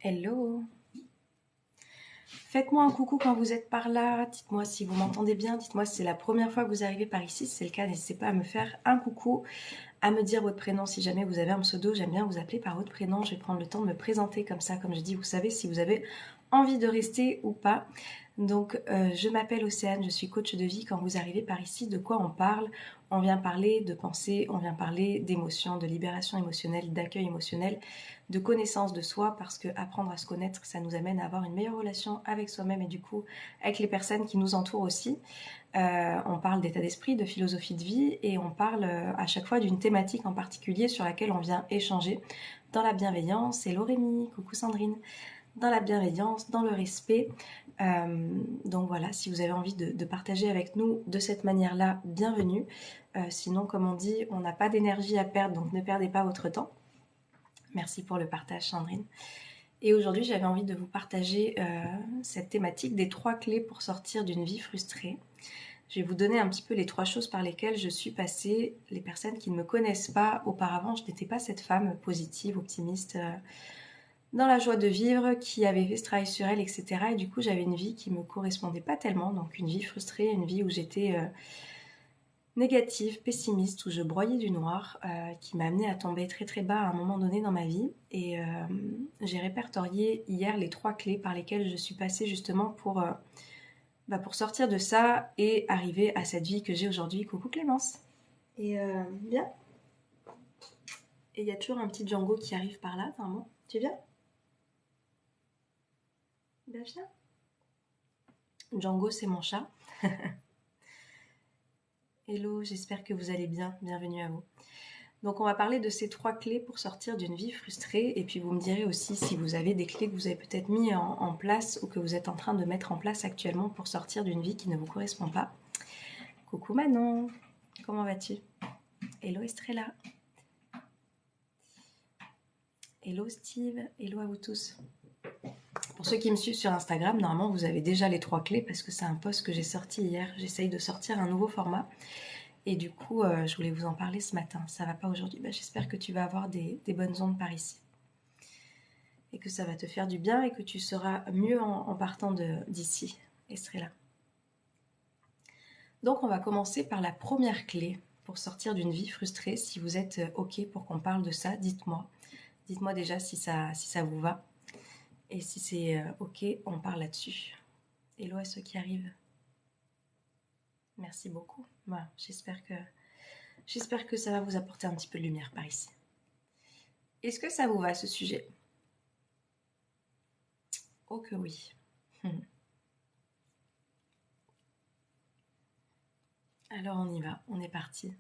Hello! Faites-moi un coucou quand vous êtes par là, dites-moi si vous m'entendez bien, dites-moi si c'est la première fois que vous arrivez par ici, si c'est le cas, n'hésitez pas à me faire un coucou, à me dire votre prénom si jamais vous avez un pseudo, j'aime bien vous appeler par votre prénom, je vais prendre le temps de me présenter comme ça, comme je dis, vous savez si vous avez envie de rester ou pas. Donc je m'appelle Océane, je suis coach de vie. Quand vous arrivez par ici, de quoi on parle? On vient parler de pensée, on vient parler d'émotions, de libération émotionnelle, d'accueil émotionnel, de connaissance de soi, parce que apprendre à se connaître, ça nous amène à avoir une meilleure relation avec soi-même et du coup avec les personnes qui nous entourent aussi. On parle d'état d'esprit, de philosophie de vie et on parle à chaque fois d'une thématique en particulier sur laquelle on vient échanger dans la bienveillance. Hello Rémi, coucou Sandrine, dans la bienveillance, dans le respect. Donc voilà, si vous avez envie de partager avec nous de cette manière-là, bienvenue. Sinon, comme on dit, on n'a pas d'énergie à perdre, donc ne perdez pas votre temps. Merci pour le partage, Sandrine. Et aujourd'hui, j'avais envie de vous partager cette thématique des 3 clés pour sortir d'une vie frustrée. Je vais vous donner un petit peu les 3 choses par lesquelles je suis passée. Les personnes qui ne me connaissent pas auparavant, je n'étais pas cette femme positive, optimiste, dans la joie de vivre, qui avait fait ce travail sur elle, etc. Et du coup, j'avais une vie qui ne me correspondait pas tellement. Donc une vie frustrée, une vie où j'étais négative, pessimiste, où je broyais du noir, qui m'a amenée à tomber très très bas à un moment donné dans ma vie. Et j'ai répertorié hier les 3 clés par lesquelles je suis passée justement pour sortir de ça et arriver à cette vie que j'ai aujourd'hui. Coucou Clémence. Et bien. Et il y a toujours un petit Django qui arrive par là, normalement. Tu viens? Ben viens. Django, c'est mon chat. Hello, j'espère que vous allez bien. Bienvenue à vous. Donc on va parler de ces 3 clés pour sortir d'une vie frustrée. Et puis vous me direz aussi si vous avez des clés que vous avez peut-être mis en place ou que vous êtes en train de mettre en place actuellement pour sortir d'une vie qui ne vous correspond pas. Coucou Manon, comment vas-tu? Hello Estrella. Hello Steve, hello à vous tous. Pour ceux qui me suivent sur Instagram, normalement vous avez déjà les 3 clés parce que c'est un post que j'ai sorti hier. J'essaye de sortir un nouveau format. Et du coup, je voulais vous en parler ce matin. Ça va pas aujourd'hui. J'espère que tu vas avoir des bonnes ondes par ici. Et que ça va te faire du bien et que tu seras mieux en partant d'ici, Estrella. Donc, on va commencer par la première clé pour sortir d'une vie frustrée. Si vous êtes OK pour qu'on parle de ça, dites-moi. Dites-moi déjà si ça vous va. Et si c'est OK, on parle là-dessus. Hello à ceux qui arrivent. Merci beaucoup. Voilà, j'espère que ça va vous apporter un petit peu de lumière par ici. Est-ce que ça vous va ce sujet? Oh que oui. Alors on y va, on est parti.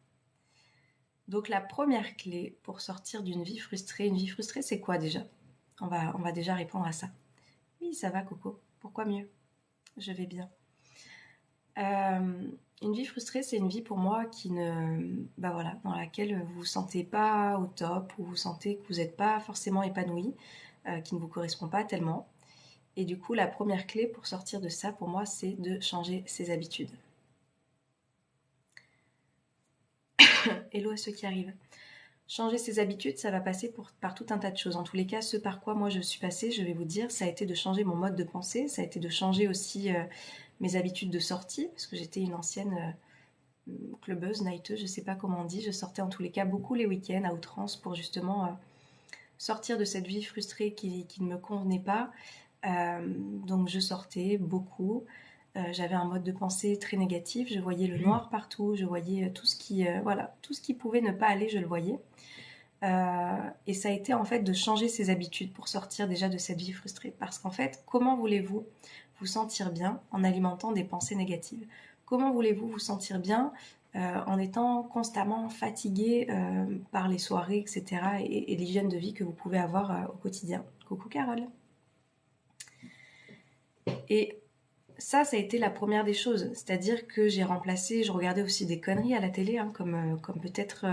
Donc la première clé pour sortir d'une vie frustrée, une vie frustrée c'est quoi déjà? On va déjà répondre à ça. Oui, ça va Coco, pourquoi mieux? Je vais bien. Une vie frustrée, c'est une vie pour moi qui ne, dans laquelle vous vous sentez pas au top, ou vous sentez que vous n'êtes pas forcément épanoui, qui ne vous correspond pas tellement. Et du coup, la première clé pour sortir de ça, pour moi, c'est de changer ses habitudes. Hello à ceux qui arrivent. Changer ses habitudes, ça va passer par tout un tas de choses. En tous les cas, ce par quoi moi je suis passée, je vais vous dire, ça a été de changer mon mode de pensée, ça a été de changer aussi mes habitudes de sortie, parce que j'étais une ancienne clubeuse, nighteuse, je sais pas comment on dit. Je sortais en tous les cas beaucoup les week-ends à outrance pour justement sortir de cette vie frustrée qui ne me convenait pas. Donc je sortais beaucoup. J'avais un mode de pensée très négatif, je voyais le noir partout, je voyais tout ce qui pouvait ne pas aller, je le voyais. Et ça a été en fait de changer ses habitudes pour sortir déjà de cette vie frustrée. Parce qu'en fait, comment voulez-vous vous sentir bien en alimentant des pensées négatives? Comment voulez-vous vous sentir bien en étant constamment fatigué par les soirées, etc. et l'hygiène de vie que vous pouvez avoir au quotidien? Coucou Carole. Et ça a été la première des choses. C'est-à-dire que j'ai remplacé, je regardais aussi des conneries à la télé, hein, comme peut-être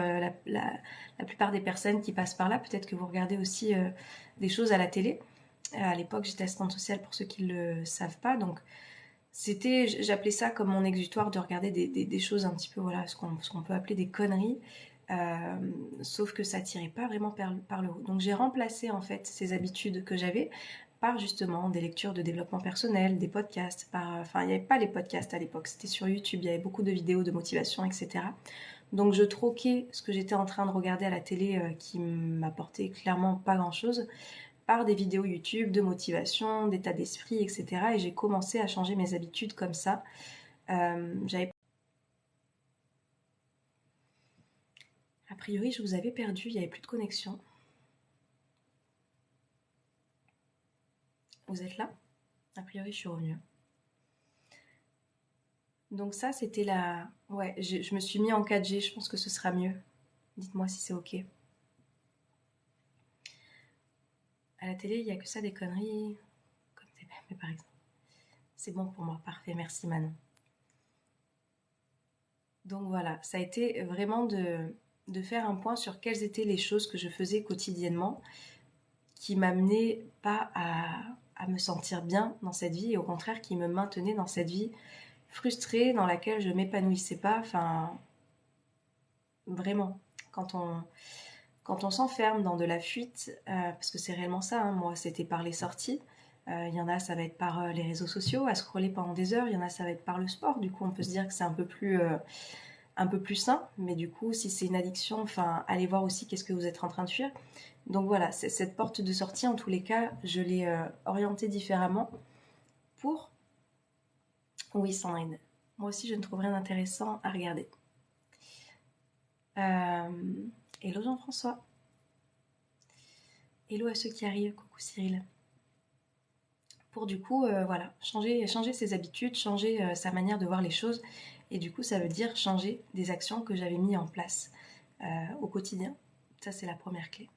la plupart des personnes qui passent par là. Peut-être que vous regardez aussi des choses à la télé. À l'époque, j'étais assistante sociale pour ceux qui ne le savent pas. Donc, j'appelais ça comme mon exutoire de regarder des choses un petit peu, voilà, ce qu'on peut appeler des conneries. Sauf que ça tirait pas vraiment par le haut. Donc j'ai remplacé en fait ces habitudes que j'avais par justement des lectures de développement personnel, des podcasts, enfin il n'y avait pas les podcasts à l'époque, c'était sur YouTube, il y avait beaucoup de vidéos de motivation, etc. Donc je troquais ce que j'étais en train de regarder à la télé qui m'apportait clairement pas grand-chose par des vidéos YouTube de motivation, d'état d'esprit, etc. Et j'ai commencé à changer mes habitudes comme ça. J'avais... A priori, je vous avais perdu, il n'y avait plus de connexion. Vous êtes là? A priori, je suis revenue. Donc ça, c'était la... Ouais, je me suis mis en 4G, je pense que ce sera mieux. Dites-moi si c'est OK. À la télé, il n'y a que ça, des conneries. Comme des mèmes, par exemple. C'est bon pour moi, parfait, merci Manon. Donc voilà, ça a été vraiment de faire un point sur quelles étaient les choses que je faisais quotidiennement qui m'amenaient pas à me sentir bien dans cette vie et au contraire qui me maintenaient dans cette vie frustrée dans laquelle je m'épanouissais pas. Enfin, vraiment, quand on s'enferme dans de la fuite, parce que c'est réellement ça, hein, moi c'était par les sorties, il y en a ça va être par les réseaux sociaux, à scroller pendant des heures, il y en a ça va être par le sport, du coup on peut se dire que c'est un peu plus sain, mais du coup si c'est une addiction, enfin allez voir aussi qu'est-ce que vous êtes en train de fuir. Donc voilà, cette porte de sortie en tous les cas, je l'ai orientée différemment pour... Oui Sandrine, moi aussi je ne trouve rien d'intéressant à regarder. Hello Jean-François. Hello à ceux qui arrivent, coucou Cyril. Pour du coup, voilà, changer ses habitudes, changer sa manière de voir les choses. Et du coup, ça veut dire changer des actions que j'avais mis en place au quotidien. Ça, c'est la première clé.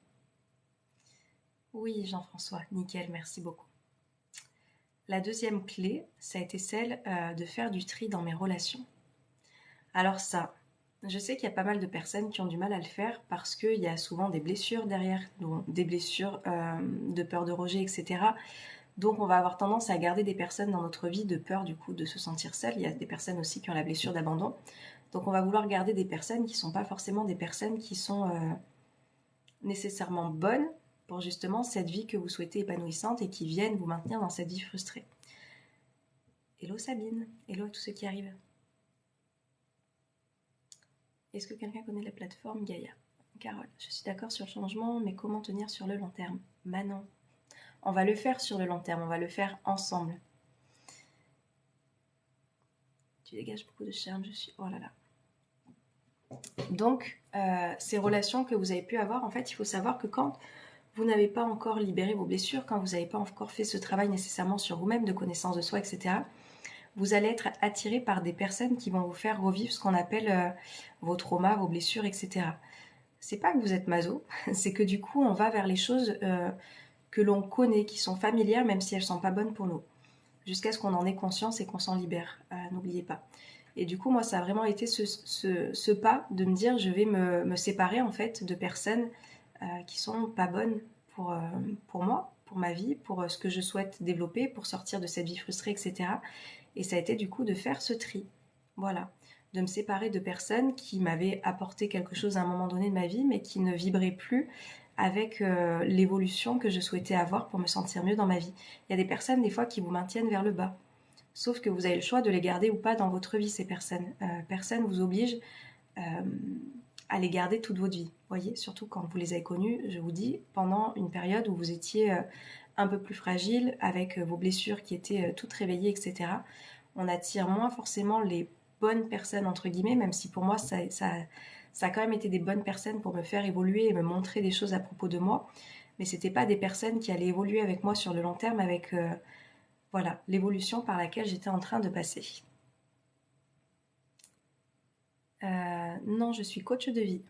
Oui, Jean-François, nickel, merci beaucoup. La deuxième clé, ça a été celle de faire du tri dans mes relations. Alors ça, je sais qu'il y a pas mal de personnes qui ont du mal à le faire parce qu'il y a souvent des blessures derrière, donc des blessures de peur de rejet, etc. Donc on va avoir tendance à garder des personnes dans notre vie de peur du coup de se sentir seul. Il y a des personnes aussi qui ont la blessure d'abandon. Donc on va vouloir garder des personnes qui ne sont pas forcément des personnes qui sont nécessairement bonnes pour justement cette vie que vous souhaitez épanouissante et qui viennent vous maintenir dans cette vie frustrée. Hello Sabine, hello à tous ceux qui arrivent. Est-ce que quelqu'un connaît la plateforme Gaïa? Carole, je suis d'accord sur le changement, mais comment tenir sur le long terme? Manon, on va le faire sur le long terme, on va le faire ensemble. Tu dégages beaucoup de charme, je suis... Oh là là. Donc, ces relations que vous avez pu avoir, en fait, il faut savoir que quand vous n'avez pas encore libéré vos blessures, quand vous n'avez pas encore fait ce travail nécessairement sur vous-même, de connaissance de soi, etc., vous allez être attiré par des personnes qui vont vous faire revivre ce qu'on appelle vos traumas, vos blessures, etc. C'est pas que vous êtes maso, c'est que du coup, on va vers les choses que l'on connaît, qui sont familières, même si elles sont pas bonnes pour nous, jusqu'à ce qu'on en ait conscience et qu'on s'en libère. N'oubliez pas. Et du coup, moi, ça a vraiment été ce pas de me dire, je vais me séparer en fait de personnes qui sont pas bonnes pour moi, pour ma vie, pour ce que je souhaite développer, pour sortir de cette vie frustrée, etc. Et ça a été du coup de faire ce tri. Voilà. De me séparer de personnes qui m'avaient apporté quelque chose à un moment donné de ma vie, mais qui ne vibraient plus avec l'évolution que je souhaitais avoir pour me sentir mieux dans ma vie. Il y a des personnes, des fois, qui vous maintiennent vers le bas. Sauf que vous avez le choix de les garder ou pas dans votre vie, ces personnes. Personne ne vous oblige à les garder toute votre vie. Vous voyez, surtout quand vous les avez connues, je vous dis, pendant une période où vous étiez un peu plus fragile, avec vos blessures qui étaient toutes réveillées, etc. On attire moins forcément les bonnes personnes, entre guillemets, même si pour moi, ça a quand même été des bonnes personnes pour me faire évoluer et me montrer des choses à propos de moi. Mais c'était pas des personnes qui allaient évoluer avec moi sur le long terme, avec... voilà, l'évolution par laquelle j'étais en train de passer. Non, je suis coach de vie.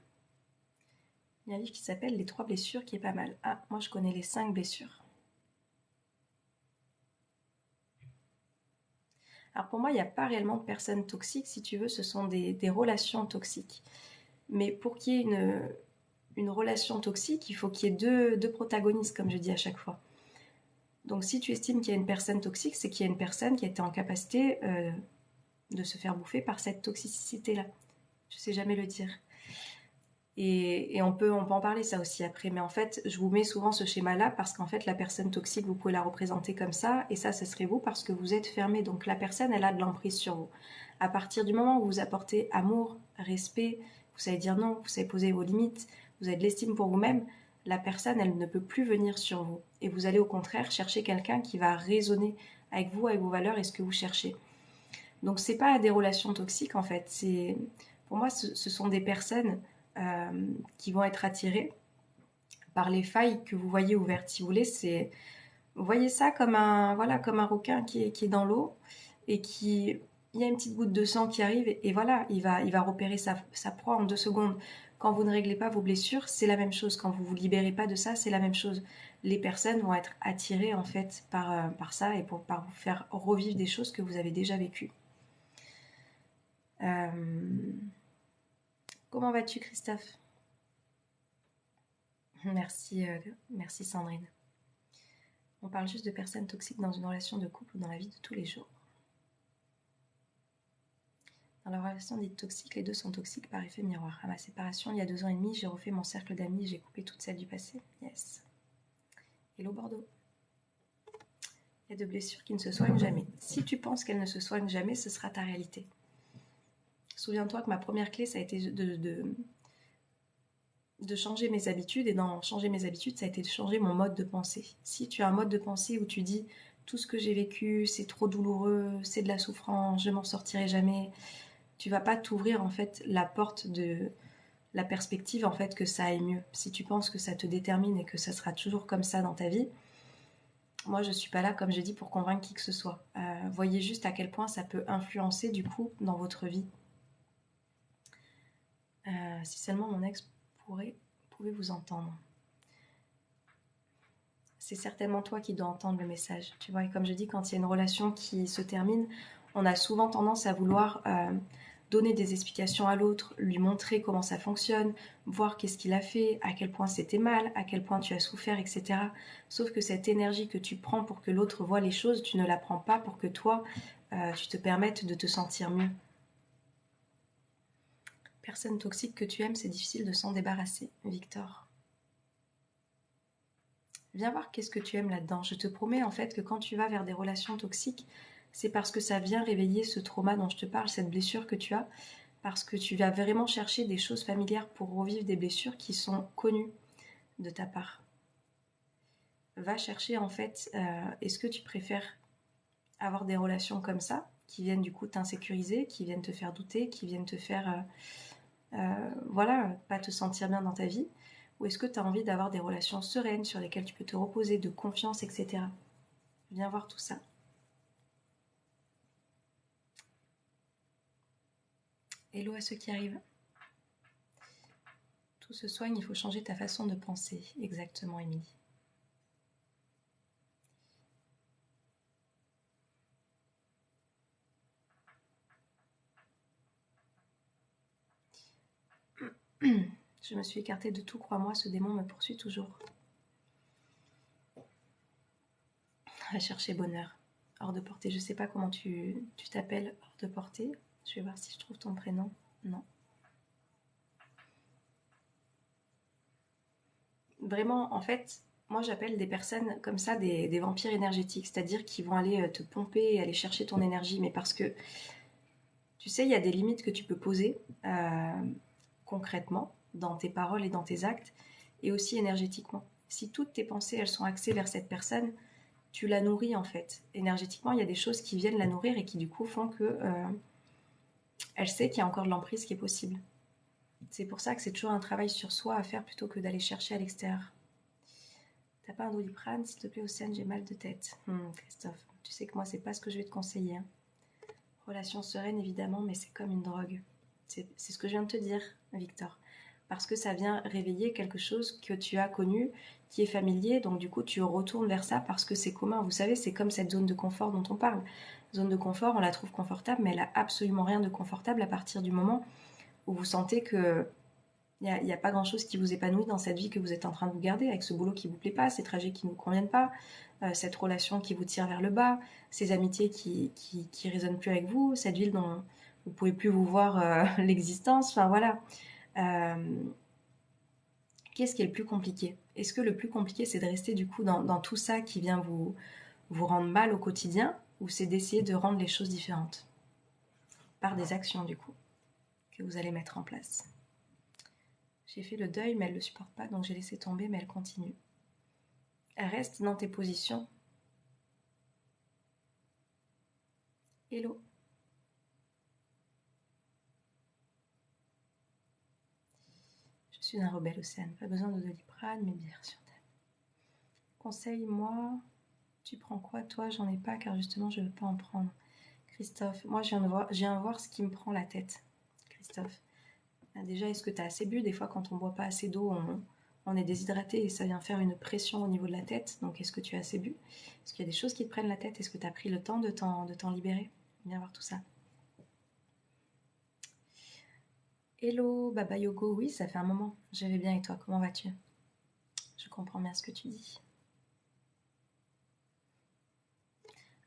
Il y a un livre qui s'appelle Les 3 blessures qui est pas mal. Ah, moi je connais les 5 blessures. Alors pour moi, il n'y a pas réellement de personnes toxiques, si tu veux, ce sont des relations toxiques. Mais pour qu'il y ait une relation toxique, il faut qu'il y ait deux protagonistes, comme je dis à chaque fois. Donc si tu estimes qu'il y a une personne toxique, c'est qu'il y a une personne qui a été en capacité de se faire bouffer par cette toxicité-là. Je ne sais jamais le dire. Et on peut en parler ça aussi après. Mais en fait, je vous mets souvent ce schéma-là parce qu'en fait, la personne toxique, vous pouvez la représenter comme ça. Et ça serait vous parce que vous êtes fermé. Donc la personne, elle a de l'emprise sur vous. À partir du moment où vous apportez amour, respect, vous savez dire non, vous savez poser vos limites, vous avez de l'estime pour vous-même, la personne, elle ne peut plus venir sur vous. Et vous allez au contraire chercher quelqu'un qui va résonner avec vous, avec vos valeurs et ce que vous cherchez. Donc c'est pas des relations toxiques en fait. Pour moi, ce sont des personnes qui vont être attirées par les failles que vous voyez ouvertes. Si vous voulez, vous voyez ça comme comme un requin qui est dans l'eau et il y a une petite goutte de sang qui arrive et voilà, il va repérer sa proie en 2 secondes. Quand vous ne réglez pas vos blessures, c'est la même chose. Quand vous vous libérez pas de ça, c'est la même chose. Les personnes vont être attirées en fait par ça et par vous faire revivre des choses que vous avez déjà vécues. Comment vas-tu, Christophe? Merci, merci Sandrine. On parle juste de personnes toxiques dans une relation de couple ou dans la vie de tous les jours. Dans la relation dite toxique, les deux sont toxiques par effet miroir. À ma séparation, il y a 2 ans et demi, j'ai refait mon cercle d'amis et j'ai coupé toutes celles du passé. Yes. Hello Bordeaux. Il y a de blessures qui ne se soignent jamais. Si tu penses qu'elles ne se soignent jamais, ce sera ta réalité. Souviens-toi que ma première clé, ça a été de changer mes habitudes, et dans changer mes habitudes, ça a été de changer mon mode de pensée. Si tu as un mode de pensée où tu dis tout ce que j'ai vécu, c'est trop douloureux, c'est de la souffrance, je m'en sortirai jamais, tu vas pas t'ouvrir en fait la porte de la perspective en fait que ça aille mieux. Si tu penses que ça te détermine et que ça sera toujours comme ça dans ta vie, moi je suis pas là comme je dis pour convaincre qui que ce soit. Voyez juste à quel point ça peut influencer du coup dans votre vie. Si seulement mon ex pouvait vous entendre. C'est certainement toi qui dois entendre le message. Tu vois, et comme je dis, quand il y a une relation qui se termine, on a souvent tendance à vouloir donner des explications à l'autre, lui montrer comment ça fonctionne, voir qu'est-ce qu'il a fait, à quel point c'était mal, à quel point tu as souffert, etc. Sauf que cette énergie que tu prends pour que l'autre voit les choses, tu ne la prends pas pour que toi, tu te permettes de te sentir mieux. Personne toxique que tu aimes, c'est difficile de s'en débarrasser, Victor. Viens voir qu'est-ce que tu aimes là-dedans. Je te promets en fait que quand tu vas vers des relations toxiques, c'est parce que ça vient réveiller ce trauma dont je te parle, cette blessure que tu as, parce que tu vas vraiment chercher des choses familières pour revivre des blessures qui sont connues de ta part. Va chercher en fait, est-ce que tu préfères avoir des relations comme ça, qui viennent du coup t'insécuriser, qui viennent te faire douter, qui viennent te faire, voilà, pas te sentir bien dans ta vie, ou est-ce que tu as envie d'avoir des relations sereines sur lesquelles tu peux te reposer, de confiance, etc. Viens voir tout ça. Hello à ceux qui arrivent. Tout se soigne, il faut changer ta façon de penser. Exactement, Émilie. Je me suis écartée de tout, crois-moi, ce démon me poursuit toujours. À chercher bonheur. Hors de portée. Je sais pas comment tu t'appelles hors de portée. Je vais voir si je trouve ton prénom. Non. Vraiment, en fait, moi j'appelle des personnes comme ça des vampires énergétiques, c'est-à-dire qui vont aller te pomper et aller chercher ton énergie, mais parce que, tu sais, il y a des limites que tu peux poser concrètement dans tes paroles et dans tes actes, et aussi énergétiquement. Si toutes tes pensées, elles sont axées vers cette personne, tu la nourris en fait. Énergétiquement, il y a des choses qui viennent la nourrir et qui du coup font que elle sait qu'il y a encore de l'emprise qui est possible. C'est pour ça que c'est toujours un travail sur soi à faire plutôt que d'aller chercher à l'extérieur. T'as pas un Doliprane, s'il te plaît, Océane, j'ai mal de tête. Christophe, tu sais que moi, c'est pas ce que je vais te conseiller. Hein. Relation sereine, évidemment, mais c'est comme une drogue. C'est ce que je viens de te dire, Victor. Parce que ça vient réveiller quelque chose que tu as connu, qui est familier, donc du coup, tu retournes vers ça parce que c'est commun. Vous savez, c'est comme cette zone de confort dont on parle. Zone de confort, on la trouve confortable, mais elle a absolument rien de confortable à partir du moment où vous sentez que il n'y a pas grand-chose qui vous épanouit dans cette vie que vous êtes en train de vous garder, avec ce boulot qui ne vous plaît pas, ces trajets qui ne vous conviennent pas, cette relation qui vous tire vers le bas, ces amitiés qui résonnent plus avec vous, cette ville dont vous ne pouvez plus vous voir l'existence. Enfin voilà. Qu'est-ce qui est le plus compliqué? Est-ce que le plus compliqué, c'est de rester du coup dans tout ça qui vient vous rendre mal au quotidien, ou c'est d'essayer de rendre les choses différentes? Par des actions du coup, que vous allez mettre en place. J'ai fait le deuil, mais elle ne le supporte pas, donc j'ai laissé tomber, mais elle continue. Reste dans tes positions. Hello. Je suis un rebelle Océane, pas besoin de Doliprane, mais bière sur table. Conseille-moi, tu prends quoi toi? J'en ai pas car justement je veux pas en prendre. Christophe, moi je viens voir ce qui me prend la tête. Christophe, déjà est-ce que tu as assez bu? Des fois quand on boit pas assez d'eau, on est déshydraté et ça vient faire une pression au niveau de la tête. Donc est-ce que tu as assez bu? Est-ce qu'il y a des choses qui te prennent la tête? Est-ce que tu as pris le temps de t'en libérer? Viens voir tout ça. Hello, Baba Yogo, oui, ça fait un moment. Je vais bien et toi, comment vas-tu? Je comprends bien ce que tu dis.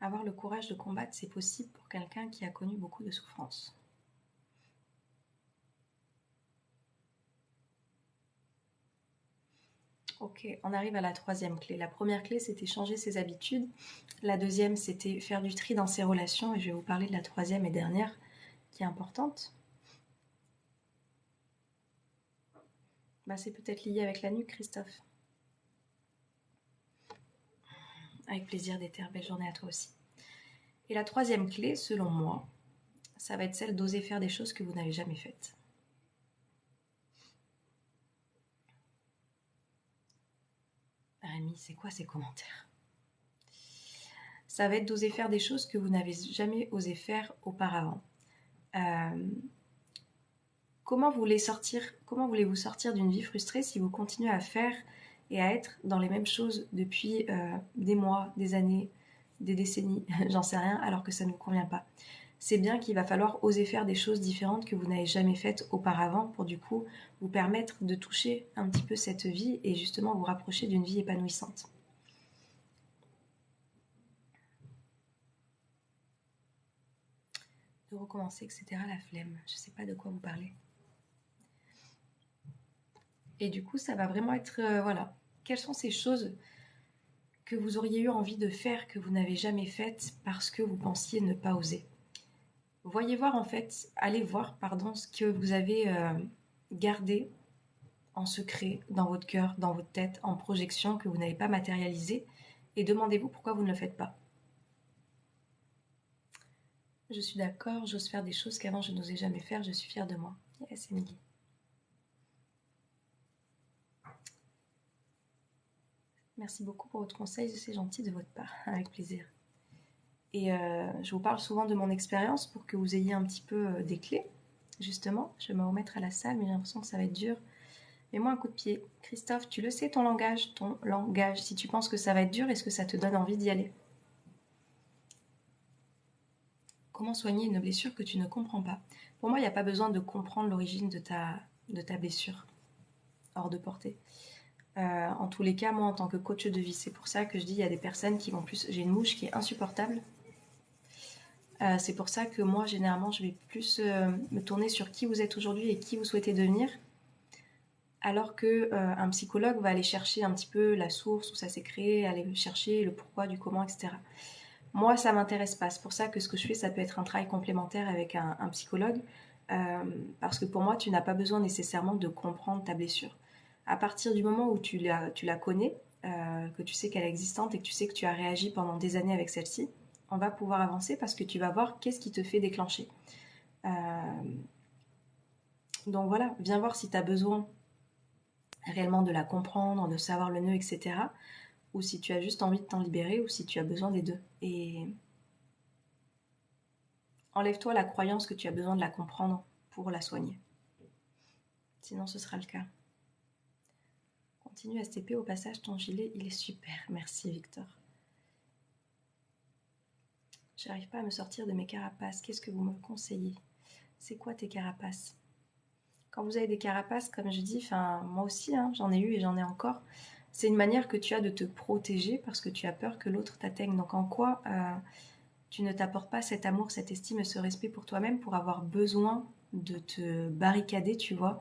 Avoir le courage de combattre, c'est possible pour quelqu'un qui a connu beaucoup de souffrance. Ok, on arrive à la troisième clé. La première clé, c'était changer ses habitudes. La deuxième, c'était faire du tri dans ses relations. Et je vais vous parler de la troisième et dernière, qui est importante. C'est peut-être lié avec la nuque, Christophe. Avec plaisir, d'Ether. Belle journée à toi aussi. Et la troisième clé, selon moi, ça va être celle d'oser faire des choses que vous n'avez jamais faites. Rémi, c'est quoi ces commentaires? Ça va être d'oser faire des choses que vous n'avez jamais osé faire auparavant. Comment voulez-vous sortir d'une vie frustrée si vous continuez à faire et à être dans les mêmes choses depuis des mois, des années, des décennies, j'en sais rien, alors que ça ne vous convient pas? C'est bien qu'il va falloir oser faire des choses différentes que vous n'avez jamais faites auparavant pour du coup vous permettre de toucher un petit peu cette vie et justement vous rapprocher d'une vie épanouissante. De recommencer, etc. La flemme, je ne sais pas de quoi vous parlez. Et du coup, ça va vraiment être, voilà, quelles sont ces choses que vous auriez eu envie de faire que vous n'avez jamais faites parce que vous pensiez ne pas oser. Allez voir, ce que vous avez gardé en secret dans votre cœur, dans votre tête, en projection, que vous n'avez pas matérialisé, et demandez-vous pourquoi vous ne le faites pas. Je suis d'accord, j'ose faire des choses qu'avant je n'osais jamais faire, je suis fière de moi. Yes, Emily. Merci beaucoup pour votre conseil, c'est gentil de votre part, avec plaisir. Et je vous parle souvent de mon expérience pour que vous ayez un petit peu des clés. Justement, je vais me remettre à la salle, mais j'ai l'impression que ça va être dur. Mets-moi un coup de pied. Christophe, tu le sais, ton langage. Si tu penses que ça va être dur, est-ce que ça te donne envie d'y aller? Comment soigner une blessure que tu ne comprends pas? Pour moi, il n'y a pas besoin de comprendre l'origine de ta blessure. Hors de portée. En tous les cas, moi, en tant que coach de vie, c'est pour ça que je dis, il y a des personnes qui vont plus... J'ai une mouche qui est insupportable. C'est pour ça que moi, généralement, je vais plus me tourner sur qui vous êtes aujourd'hui et qui vous souhaitez devenir, alors qu'un psychologue va aller chercher un petit peu la source où ça s'est créé, aller chercher le pourquoi, du comment, etc. Moi, ça m'intéresse pas. C'est pour ça que ce que je fais, ça peut être un travail complémentaire avec un psychologue, parce que pour moi, tu n'as pas besoin nécessairement de comprendre ta blessure. À partir du moment où tu la connais, que tu sais qu'elle est existante et que tu sais que tu as réagi pendant des années avec celle-ci, on va pouvoir avancer parce que tu vas voir qu'est-ce qui te fait déclencher. Donc voilà, viens voir si tu as besoin réellement de la comprendre, de savoir le nœud, etc. Ou si tu as juste envie de t'en libérer, ou si tu as besoin des deux. Et enlève-toi la croyance que tu as besoin de la comprendre pour la soigner. Sinon, ce sera le cas. Continue STP, au passage, ton gilet, il est super. Merci, Victor. J'arrive pas à me sortir de mes carapaces. Qu'est-ce que vous me conseillez? C'est quoi tes carapaces? Quand vous avez des carapaces, comme je dis, moi aussi, j'en ai eu et j'en ai encore. C'est une manière que tu as de te protéger parce que tu as peur que l'autre t'atteigne. Donc en quoi tu ne t'apportes pas cet amour, cette estime et ce respect pour toi-même pour avoir besoin de te barricader, tu vois,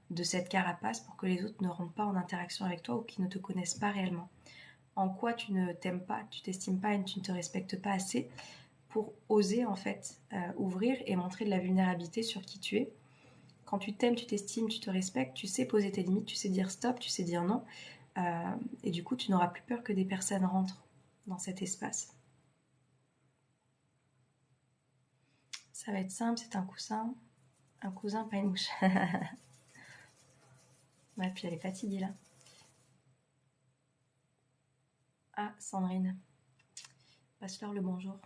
de cette carapace pour que les autres ne rentrent pas en interaction avec toi ou qu'ils ne te connaissent pas réellement. En quoi tu ne t'aimes pas, tu t'estimes pas et tu ne te respectes pas assez pour oser en fait ouvrir et montrer de la vulnérabilité sur qui tu es. Quand tu t'aimes, tu t'estimes, tu te respectes, tu sais poser tes limites, tu sais dire stop, tu sais dire non. Et du coup, tu n'auras plus peur que des personnes rentrent dans cet espace. Ça va être simple, c'est un coussin. Un cousin, pas une mouche. Ouais, puis elle est fatiguée là. Ah, Sandrine. Passe-leur le bonjour.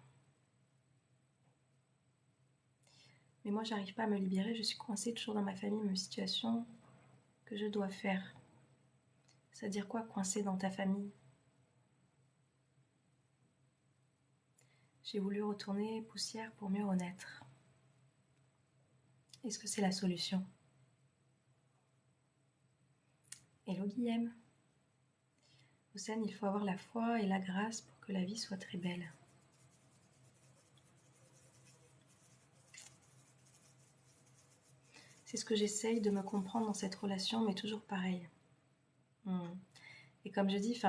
Mais moi, j'arrive pas à me libérer, je suis coincée toujours dans ma famille, même situation que je dois faire. C'est-à-dire quoi, coincée dans ta famille? J'ai voulu retourner poussière pour mieux renaître. Est-ce que c'est la solution? Hello Guillaume. Océane, il faut avoir la foi et la grâce pour que la vie soit très belle. C'est ce que j'essaye de me comprendre dans cette relation, mais toujours pareil. Et comme je dis,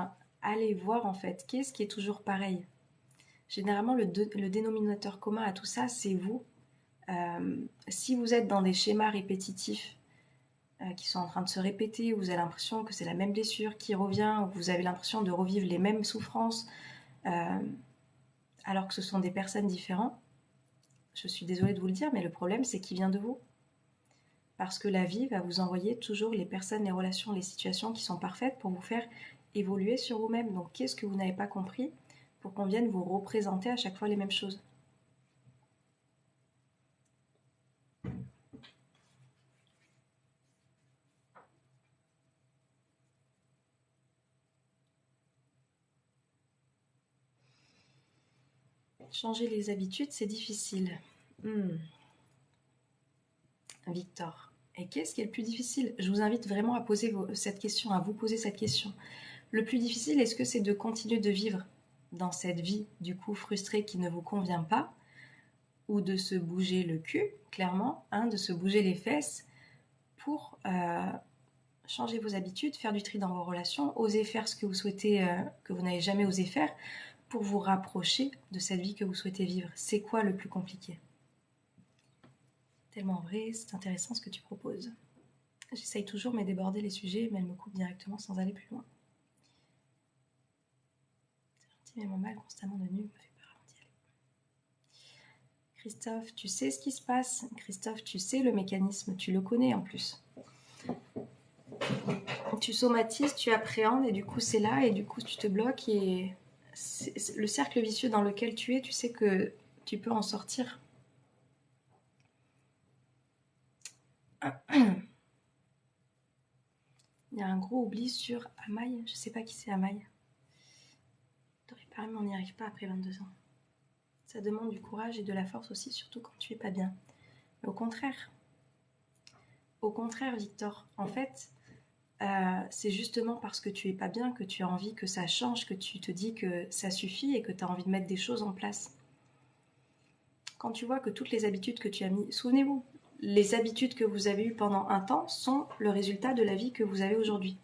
allez voir en fait, qu'est-ce qui est toujours pareil? Généralement, le dénominateur commun à tout ça, c'est vous. Si vous êtes dans des schémas répétitifs qui sont en train de se répéter, où vous avez l'impression que c'est la même blessure qui revient, où vous avez l'impression de revivre les mêmes souffrances, alors que ce sont des personnes différentes, je suis désolée de vous le dire, mais le problème, c'est qu'il vient de vous. Parce que la vie va vous envoyer toujours les personnes, les relations, les situations qui sont parfaites pour vous faire évoluer sur vous-même. Donc, qu'est-ce que vous n'avez pas compris pour qu'on vienne vous représenter à chaque fois les mêmes choses? Changer les habitudes, c'est difficile. Victor. Et qu'est-ce qui est le plus difficile? Je vous invite vraiment à poser cette question, à vous poser cette question. Le plus difficile, est-ce que c'est de continuer de vivre dans cette vie, du coup, frustrée qui ne vous convient pas, ou de se bouger le cul, clairement, de se bouger les fesses pour changer vos habitudes, faire du tri dans vos relations, oser faire ce que vous souhaitez, que vous n'avez jamais osé faire, pour vous rapprocher de cette vie que vous souhaitez vivre. C'est quoi le plus compliqué? Tellement vrai, c'est intéressant ce que tu proposes. J'essaye toujours de déborder les sujets, mais elle me coupe directement sans aller plus loin. C'est gentil, mais mon mal constamment de nu me fait peur avant d'y aller. Christophe, tu sais ce qui se passe. Christophe, tu sais le mécanisme, tu le connais en plus. Tu somatises, tu appréhendes, et du coup c'est là, et du coup tu te bloques, et c'est le cercle vicieux dans lequel tu es, tu sais que tu peux en sortir. Il y a un gros oubli sur Amaï. Je sais pas qui c'est Amaï. T'aurais parlé, mais on n'y arrive pas après 22 ans. Ça demande du courage et de la force aussi, surtout quand tu es pas bien. Mais au contraire, Victor, en fait, c'est justement parce que tu es pas bien que tu as envie que ça change, que tu te dis que ça suffit et que tu as envie de mettre des choses en place. Quand tu vois que toutes les habitudes que tu as mis, souvenez-vous, les habitudes que vous avez eues pendant un temps sont le résultat de la vie que vous avez aujourd'hui.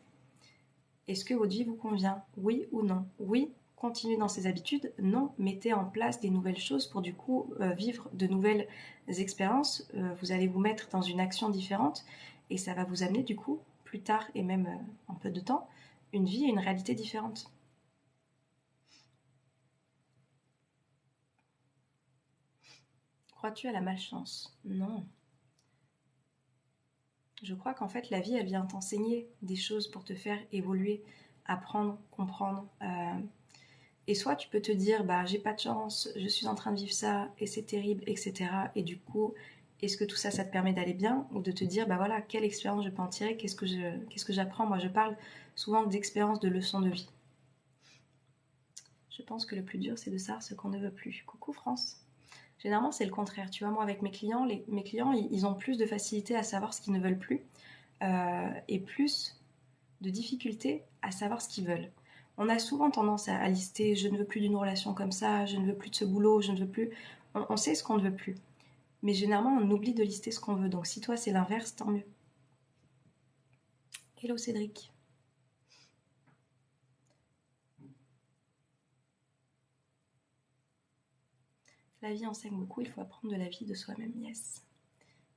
Est-ce que votre vie vous convient? Oui ou non? Oui, continuez dans ces habitudes. Non, mettez en place des nouvelles choses pour du coup vivre de nouvelles expériences. Vous allez vous mettre dans une action différente et ça va vous amener du coup, plus tard et même en peu de temps, une vie et une réalité différente. Crois-tu à la malchance? Non. Je crois qu'en fait, la vie, elle vient t'enseigner des choses pour te faire évoluer, apprendre, comprendre. Et soit tu peux te dire, bah, j'ai pas de chance, je suis en train de vivre ça et c'est terrible, etc. Et du coup, est-ce que tout ça, ça te permet d'aller bien? Ou de te dire, bah voilà, quelle expérience je peux en tirer? Qu'est-ce que j'apprends? Moi, je parle souvent d'expériences, de leçons de vie. Je pense que le plus dur, c'est de savoir ce qu'on ne veut plus. Coucou France. Généralement, c'est le contraire. Tu vois, moi, avec mes clients, ils ont plus de facilité à savoir ce qu'ils ne veulent plus et plus de difficulté à savoir ce qu'ils veulent. On a souvent tendance à lister « je ne veux plus d'une relation comme ça, je ne veux plus de ce boulot, je ne veux plus… » On sait ce qu'on ne veut plus. Mais généralement, on oublie de lister ce qu'on veut. Donc si toi, c'est l'inverse, tant mieux. Hello Cédric. La vie enseigne beaucoup, il faut apprendre de la vie de soi-même, yes.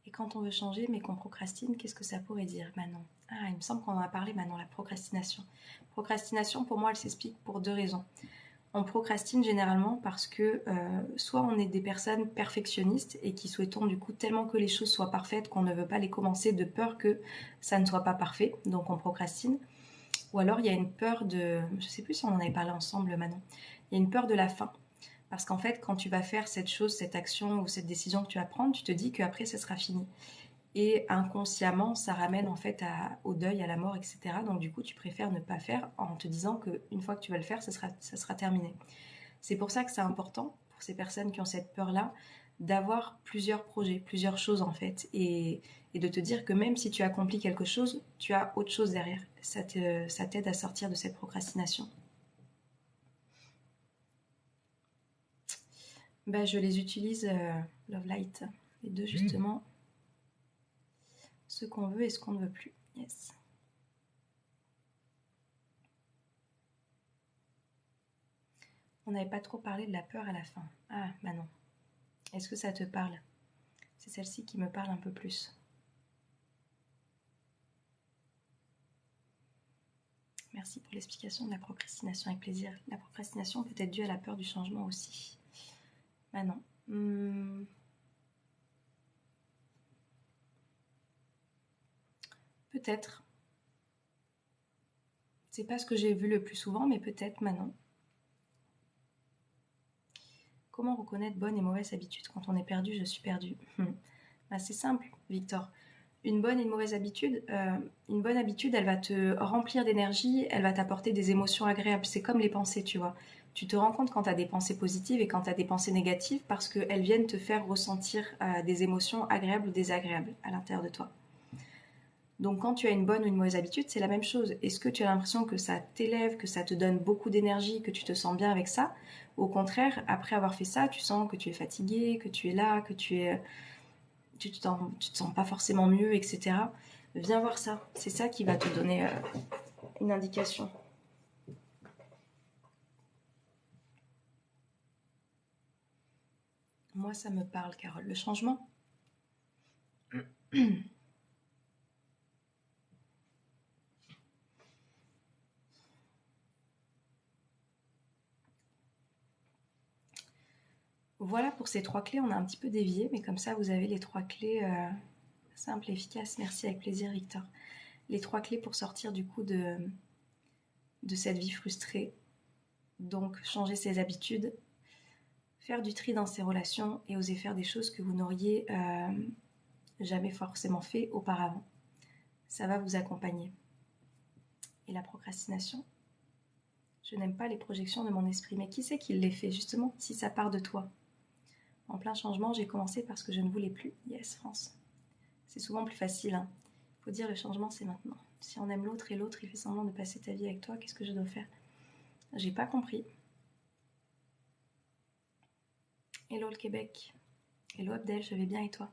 Et quand on veut changer mais qu'on procrastine, qu'est-ce que ça pourrait dire, Manon? Ah, il me semble qu'on en a parlé maintenant, la procrastination. Procrastination, pour moi, elle s'explique pour deux raisons. On procrastine généralement parce que soit on est des personnes perfectionnistes et qui souhaitons du coup tellement que les choses soient parfaites qu'on ne veut pas les commencer de peur que ça ne soit pas parfait, donc on procrastine. Ou alors il y a une peur de, je sais plus si on en avait parlé ensemble Manon, il y a une peur de la fin. Parce qu'en fait, quand tu vas faire cette chose, cette action ou cette décision que tu vas prendre, tu te dis qu'après, ça sera fini. Et inconsciemment, ça ramène en fait au deuil, à la mort, etc. Donc du coup, tu préfères ne pas faire en te disant qu'une fois que tu vas le faire, ça sera terminé. C'est pour ça que c'est important, pour ces personnes qui ont cette peur-là, d'avoir plusieurs projets, plusieurs choses en fait. Et de te dire que même si tu accomplis quelque chose, tu as autre chose derrière. Ça t'aide à sortir de cette procrastination. Bah, je les utilise, Love Light, les deux justement, ce qu'on veut et ce qu'on ne veut plus. Yes. On n'avait pas trop parlé de la peur à la fin. Ah, bah non. Est-ce que ça te parle? C'est celle-ci qui me parle un peu plus. Merci pour l'explication de la procrastination, avec plaisir. La procrastination peut être due à la peur du changement aussi. Bah non. Peut-être. C'est pas ce que j'ai vu le plus souvent, mais peut-être maintenant. Comment reconnaître bonne et mauvaise habitude? Quand on est perdu, je suis perdu. Bah, c'est simple, Victor. Une bonne et une mauvaise habitude, une bonne habitude, elle va te remplir d'énergie, elle va t'apporter des émotions agréables. C'est comme les pensées, tu vois. Tu te rends compte quand tu as des pensées positives et quand tu as des pensées négatives parce qu'elles viennent te faire ressentir des émotions agréables ou désagréables à l'intérieur de toi. Donc quand tu as une bonne ou une mauvaise habitude, c'est la même chose. Est-ce que tu as l'impression que ça t'élève, que ça te donne beaucoup d'énergie, que tu te sens bien avec ça? Au contraire, après avoir fait ça, tu sens que tu es fatigué, que tu es là, que tu te sens pas forcément mieux, etc. Viens voir ça. C'est ça qui va te donner une indication. Moi, ça me parle, Carole. Le changement. Voilà pour ces trois clés. On a un petit peu dévié, mais comme ça, vous avez les trois clés simples et efficaces. Merci, avec plaisir, Victor. Les trois clés pour sortir du coup de cette vie frustrée. Donc, changer ses habitudes, faire du tri dans ses relations et oser faire des choses que vous n'auriez jamais forcément fait auparavant. Ça va vous accompagner. Et la procrastination? Je n'aime pas les projections de mon esprit. Mais qui c'est qui les fait, justement, si ça part de toi? En plein changement, j'ai commencé parce que je ne voulais plus. Yes, France. C'est souvent plus facile. Hein. Faut dire le changement, c'est maintenant. Si on aime l'autre et l'autre, il fait semblant de passer ta vie avec toi, qu'est-ce que je dois faire? J'ai pas compris. Hello le Québec. Hello Abdel, je vais bien et toi?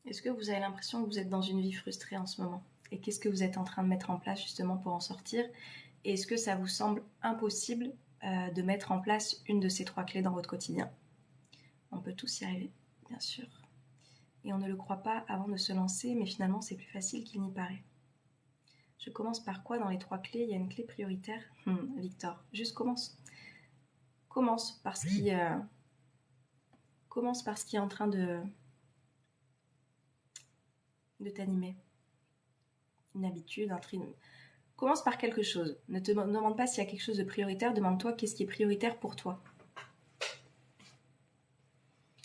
Est-ce que vous avez l'impression que vous êtes dans une vie frustrée en ce moment? Et qu'est-ce que vous êtes en train de mettre en place justement pour en sortir? Et est-ce que ça vous semble impossible de mettre en place une de ces trois clés dans votre quotidien? On peut tous y arriver, bien sûr. Et on ne le croit pas avant de se lancer, mais finalement c'est plus facile qu'il n'y paraît. Je commence par quoi dans les trois clés? Il y a une clé prioritaire. Victor, juste commence. Commence par ce qui, commence par ce qui est en train de t'animer. Une habitude, un tri. Commence par quelque chose. Ne te demande pas s'il y a quelque chose de prioritaire, demande-toi qu'est-ce qui est prioritaire pour toi.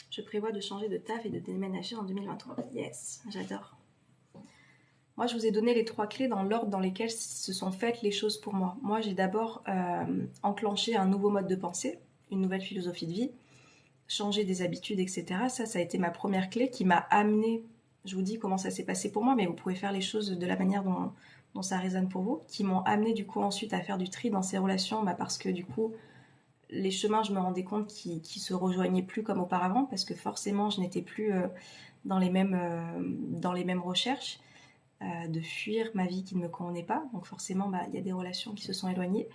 Je prévois de changer de taf et de déménager en 2023. Yes, j'adore. Moi, je vous ai donné les trois clés dans l'ordre dans lesquels se sont faites les choses pour moi. Moi, j'ai d'abord enclenché un nouveau mode de pensée, une nouvelle philosophie de vie. changer des habitudes, etc. Ça a été ma première clé qui m'a amenée, je vous dis comment ça s'est passé pour moi, mais vous pouvez faire les choses de la manière dont ça résonne pour vous, qui m'ont amené du coup ensuite à faire du tri dans ces relations, parce que du coup, les chemins, je me rendais compte qui se rejoignaient plus comme auparavant, parce que forcément, je n'étais plus dans les mêmes recherches, de fuir ma vie qui ne me convenait pas. Donc forcément, il y a des relations qui se sont éloignées.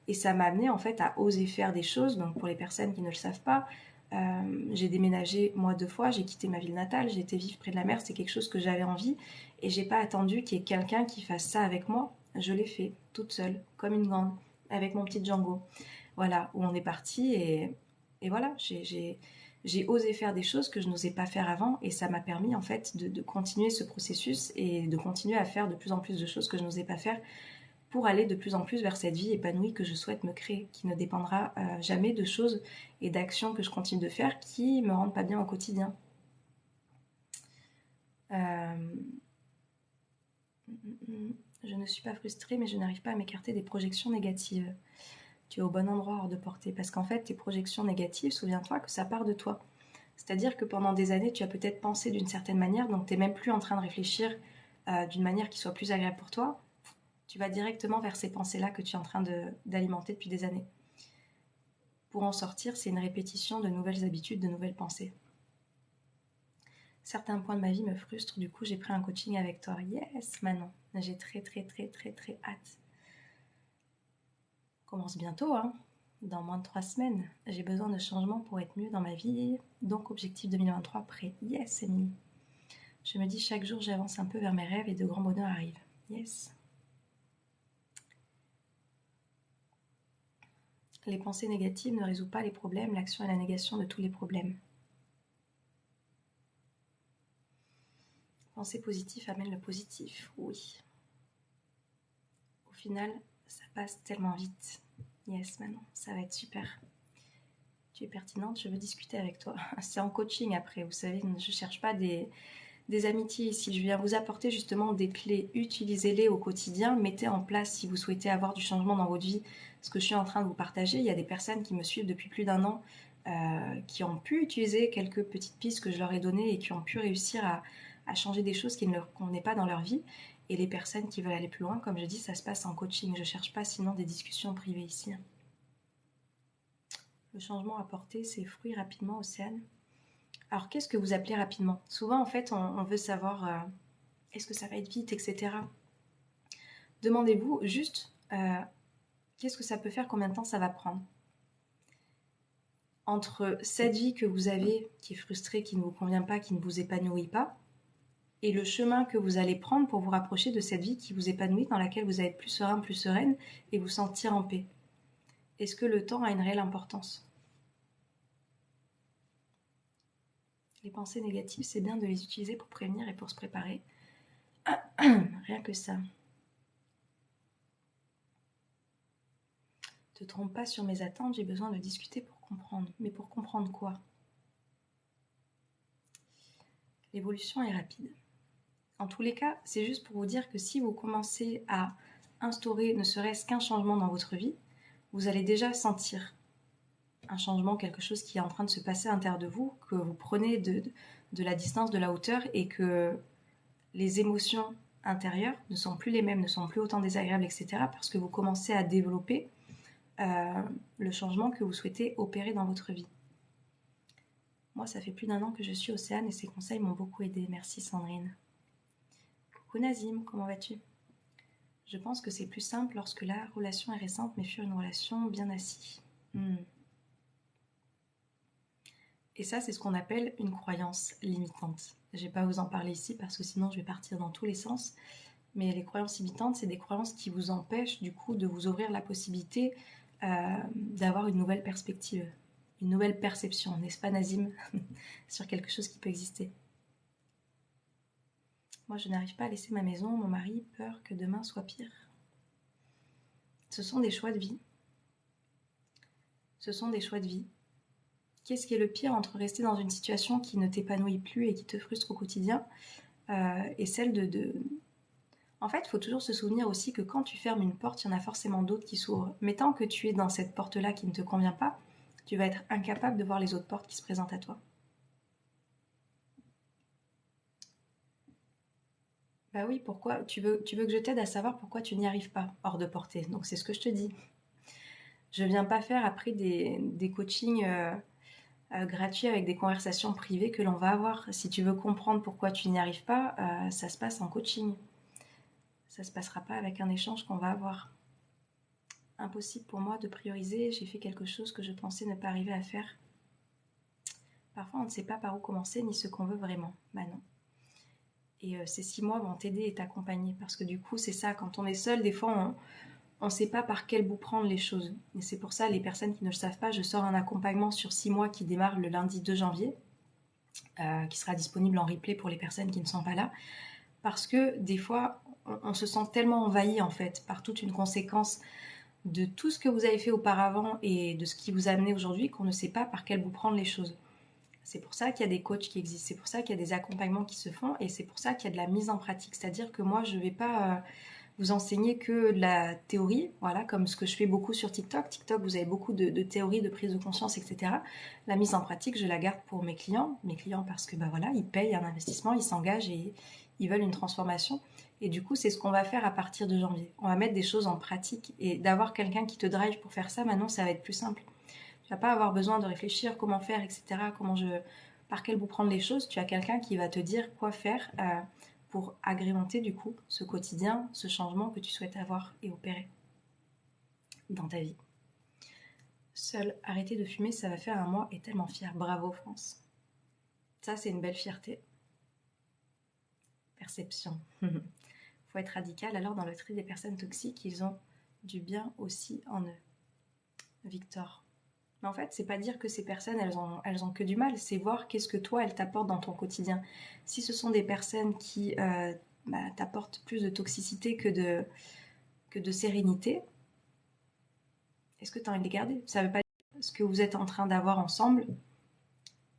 Et ça m'a amené en fait à oser faire des choses. Donc pour les personnes qui ne le savent pas, j'ai déménagé moi 2 fois, j'ai quitté ma ville natale, j'ai été vivre près de la mer, c'est quelque chose que j'avais envie. Et j'ai pas attendu qu'il y ait quelqu'un qui fasse ça avec moi. Je l'ai fait toute seule, comme une grande, avec mon petit Django. Voilà, où on est parti et voilà, j'ai osé faire des choses que je n'osais pas faire avant et ça m'a permis en fait de continuer ce processus et de continuer à faire de plus en plus de choses que je n'osais pas faire pour aller de plus en plus vers cette vie épanouie que je souhaite me créer, qui ne dépendra jamais de choses et d'actions que je continue de faire qui me rendent pas bien au quotidien. Je ne suis pas frustrée, mais je n'arrive pas à m'écarter des projections négatives. Tu es au bon endroit hors de portée, parce qu'en fait, tes projections négatives, souviens-toi que ça part de toi. C'est-à-dire que pendant des années, tu as peut-être pensé d'une certaine manière, donc tu n'es même plus en train de réfléchir d'une manière qui soit plus agréable pour toi. Tu vas directement vers ces pensées-là que tu es en train d'alimenter depuis des années. Pour en sortir, c'est une répétition de nouvelles habitudes, de nouvelles pensées. Certains points de ma vie me frustrent, du coup j'ai pris un coaching avec toi. Yes, Manon, j'ai très hâte. Commence bientôt, hein. Dans moins de 3 semaines. J'ai besoin de changements pour être mieux dans ma vie. Donc objectif 2023 prêt. Yes, Emily. Je me dis chaque jour j'avance un peu vers mes rêves et de grands bonheurs arrivent. Yes. Les pensées négatives ne résout pas les problèmes, l'action est la négation de tous les problèmes. Pensée positive amène le positif, oui. Au final, ça passe tellement vite. Yes, Manon, ça va être super. Tu es pertinente, je veux discuter avec toi. C'est en coaching après, vous savez, je ne cherche pas des amitiés ici. Je viens vous apporter justement des clés. Utilisez-les au quotidien. Mettez en place si vous souhaitez avoir du changement dans votre vie. Ce que je suis en train de vous partager, il y a des personnes qui me suivent depuis plus d'1 an qui ont pu utiliser quelques petites pistes que je leur ai données et qui ont pu réussir à changer des choses qui ne leur convenaient pas dans leur vie. Et les personnes qui veulent aller plus loin, comme je dis, ça se passe en coaching. Je ne cherche pas sinon des discussions privées ici. Le changement apporté ses fruits rapidement, Océane. Alors, qu'est-ce que vous appelez rapidement? Souvent, en fait, on veut savoir est-ce que ça va être vite, etc. Demandez-vous juste qu'est-ce que ça peut faire, combien de temps ça va prendre. Entre cette vie que vous avez, qui est frustrée, qui ne vous convient pas, qui ne vous épanouit pas, et le chemin que vous allez prendre pour vous rapprocher de cette vie qui vous épanouit, dans laquelle vous allez être plus serein, plus sereine, et vous sentir en paix. Est-ce que le temps a une réelle importance? Les pensées négatives, c'est bien de les utiliser pour prévenir et pour se préparer. Rien que ça. Te trompe pas sur mes attentes, j'ai besoin de discuter pour comprendre. Mais pour comprendre quoi? L'évolution est rapide. En tous les cas, c'est juste pour vous dire que si vous commencez à instaurer ne serait-ce qu'un changement dans votre vie, vous allez déjà sentir un changement, quelque chose qui est en train de se passer à l'intérieur de vous, que vous prenez de la distance, de la hauteur, et que les émotions intérieures ne sont plus les mêmes, ne sont plus autant désagréables, etc. parce que vous commencez à développer le changement que vous souhaitez opérer dans votre vie. Moi, ça fait plus d'1 an que je suis Océane et ces conseils m'ont beaucoup aidé. Merci Sandrine. Coucou Nazim, comment vas-tu? Je pense que c'est plus simple lorsque la relation est récente, mais fut une relation bien assise. Et ça, c'est ce qu'on appelle une croyance limitante. Je ne vais pas vous en parler ici parce que sinon je vais partir dans tous les sens. Mais les croyances limitantes, c'est des croyances qui vous empêchent du coup de vous ouvrir la possibilité d'avoir une nouvelle perspective, une nouvelle perception, n'est-ce pas Nazim, sur quelque chose qui peut exister. Moi, je n'arrive pas à laisser ma maison, mon mari, peur que demain soit pire. Ce sont des choix de vie. Ce sont des choix de vie. Qu'est-ce qui est le pire entre rester dans une situation qui ne t'épanouit plus et qui te frustre au quotidien et celle de... En fait, il faut toujours se souvenir aussi que quand tu fermes une porte, il y en a forcément d'autres qui s'ouvrent. Mais tant que tu es dans cette porte-là qui ne te convient pas, tu vas être incapable de voir les autres portes qui se présentent à toi. Bah oui, pourquoi tu veux que je t'aide à savoir pourquoi tu n'y arrives pas hors de portée. Donc c'est ce que je te dis. Je viens pas faire après des coachings gratuits avec des conversations privées que l'on va avoir. Si tu veux comprendre pourquoi tu n'y arrives pas, ça se passe en coaching. Ça se passera pas avec un échange qu'on va avoir. Impossible pour moi de prioriser. J'ai fait quelque chose que je pensais ne pas arriver à faire. Parfois, on ne sait pas par où commencer ni ce qu'on veut vraiment. Bah non. Et ces 6 mois vont t'aider et t'accompagner. Parce que du coup, c'est ça, quand on est seul, des fois, on ne sait pas par quel bout prendre les choses. Et c'est pour ça, les personnes qui ne le savent pas, je sors un accompagnement sur 6 mois qui démarre le lundi 2 janvier, qui sera disponible en replay pour les personnes qui ne sont pas là. Parce que des fois, on se sent tellement envahi en fait par toute une conséquence de tout ce que vous avez fait auparavant et de ce qui vous a amené aujourd'hui qu'on ne sait pas par quel bout prendre les choses. C'est pour ça qu'il y a des coachs qui existent, c'est pour ça qu'il y a des accompagnements qui se font et c'est pour ça qu'il y a de la mise en pratique. C'est-à-dire que moi, je ne vais pas vous enseigner que de la théorie, voilà, comme ce que je fais beaucoup sur TikTok. TikTok, vous avez beaucoup de théories, de prise de conscience, etc. La mise en pratique, je la garde pour mes clients parce que bah voilà, ils payent un investissement, ils s'engagent et ils veulent une transformation. Et du coup, c'est ce qu'on va faire à partir de janvier. On va mettre des choses en pratique et d'avoir quelqu'un qui te drive pour faire ça, maintenant, ça va être plus simple. Tu vas pas avoir besoin de réfléchir comment faire, etc. Par quel bout prendre les choses. Tu as quelqu'un qui va te dire quoi faire pour agrémenter du coup ce quotidien, ce changement que tu souhaites avoir et opérer dans ta vie. Seul, arrêter de fumer, ça va faire un mois et tellement fière. Bravo France. Ça, c'est une belle fierté. Perception. Faut être radical. Alors, dans le tri des personnes toxiques, ils ont du bien aussi en eux. Victor. Mais en fait, c'est pas dire que ces personnes, elles ont que du mal, c'est voir qu'est-ce que toi, elles t'apportent dans ton quotidien. Si ce sont des personnes qui t'apportent plus de toxicité que de sérénité, est-ce que tu as envie de les garder? Ça veut pas dire que ce que vous êtes en train d'avoir ensemble,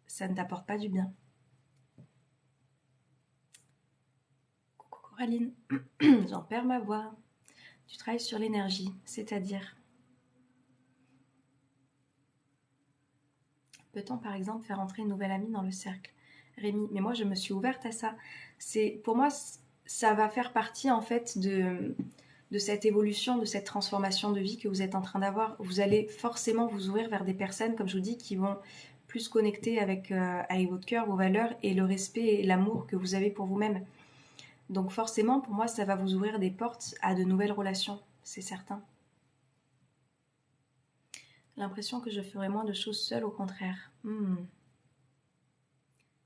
ça ne t'apporte pas du bien. Coucou Coraline, j'en perds ma voix. Tu travailles sur l'énergie, c'est-à-dire... Peut-on par exemple faire entrer une nouvelle amie dans le cercle? Rémi, mais moi je me suis ouverte à ça. Pour moi, ça va faire partie en fait de cette évolution, de cette transformation de vie que vous êtes en train d'avoir. Vous allez forcément vous ouvrir vers des personnes, comme je vous dis, qui vont plus connecter avec votre cœur, vos valeurs et le respect et l'amour que vous avez pour vous-même. Donc forcément, pour moi, ça va vous ouvrir des portes à de nouvelles relations, c'est certain. L'impression que je ferai moins de choses seule, au contraire.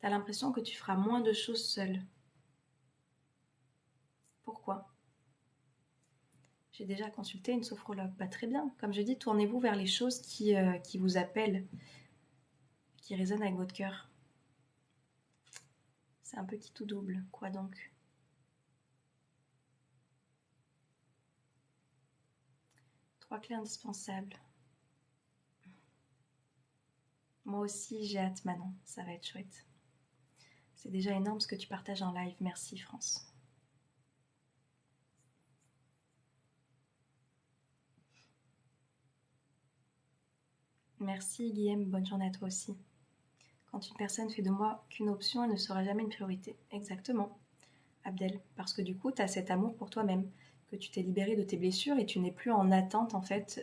T'as l'impression que tu feras moins de choses seule. Pourquoi? J'ai déjà consulté une sophrologue. Bah, très bien. Comme je dis, tournez-vous vers les choses qui vous appellent, qui résonnent avec votre cœur. C'est un peu qui tout double. Quoi donc? Trois clés indispensables. Moi aussi, j'ai hâte, Manon. Ça va être chouette. C'est déjà énorme ce que tu partages en live. Merci, France. Merci, Guillaume. Bonne journée à toi aussi. Quand une personne fait de moi qu'une option, elle ne sera jamais une priorité. Exactement, Abdel. Parce que du coup, tu as cet amour pour toi-même, que tu t'es libéré de tes blessures et tu n'es plus en attente, en fait,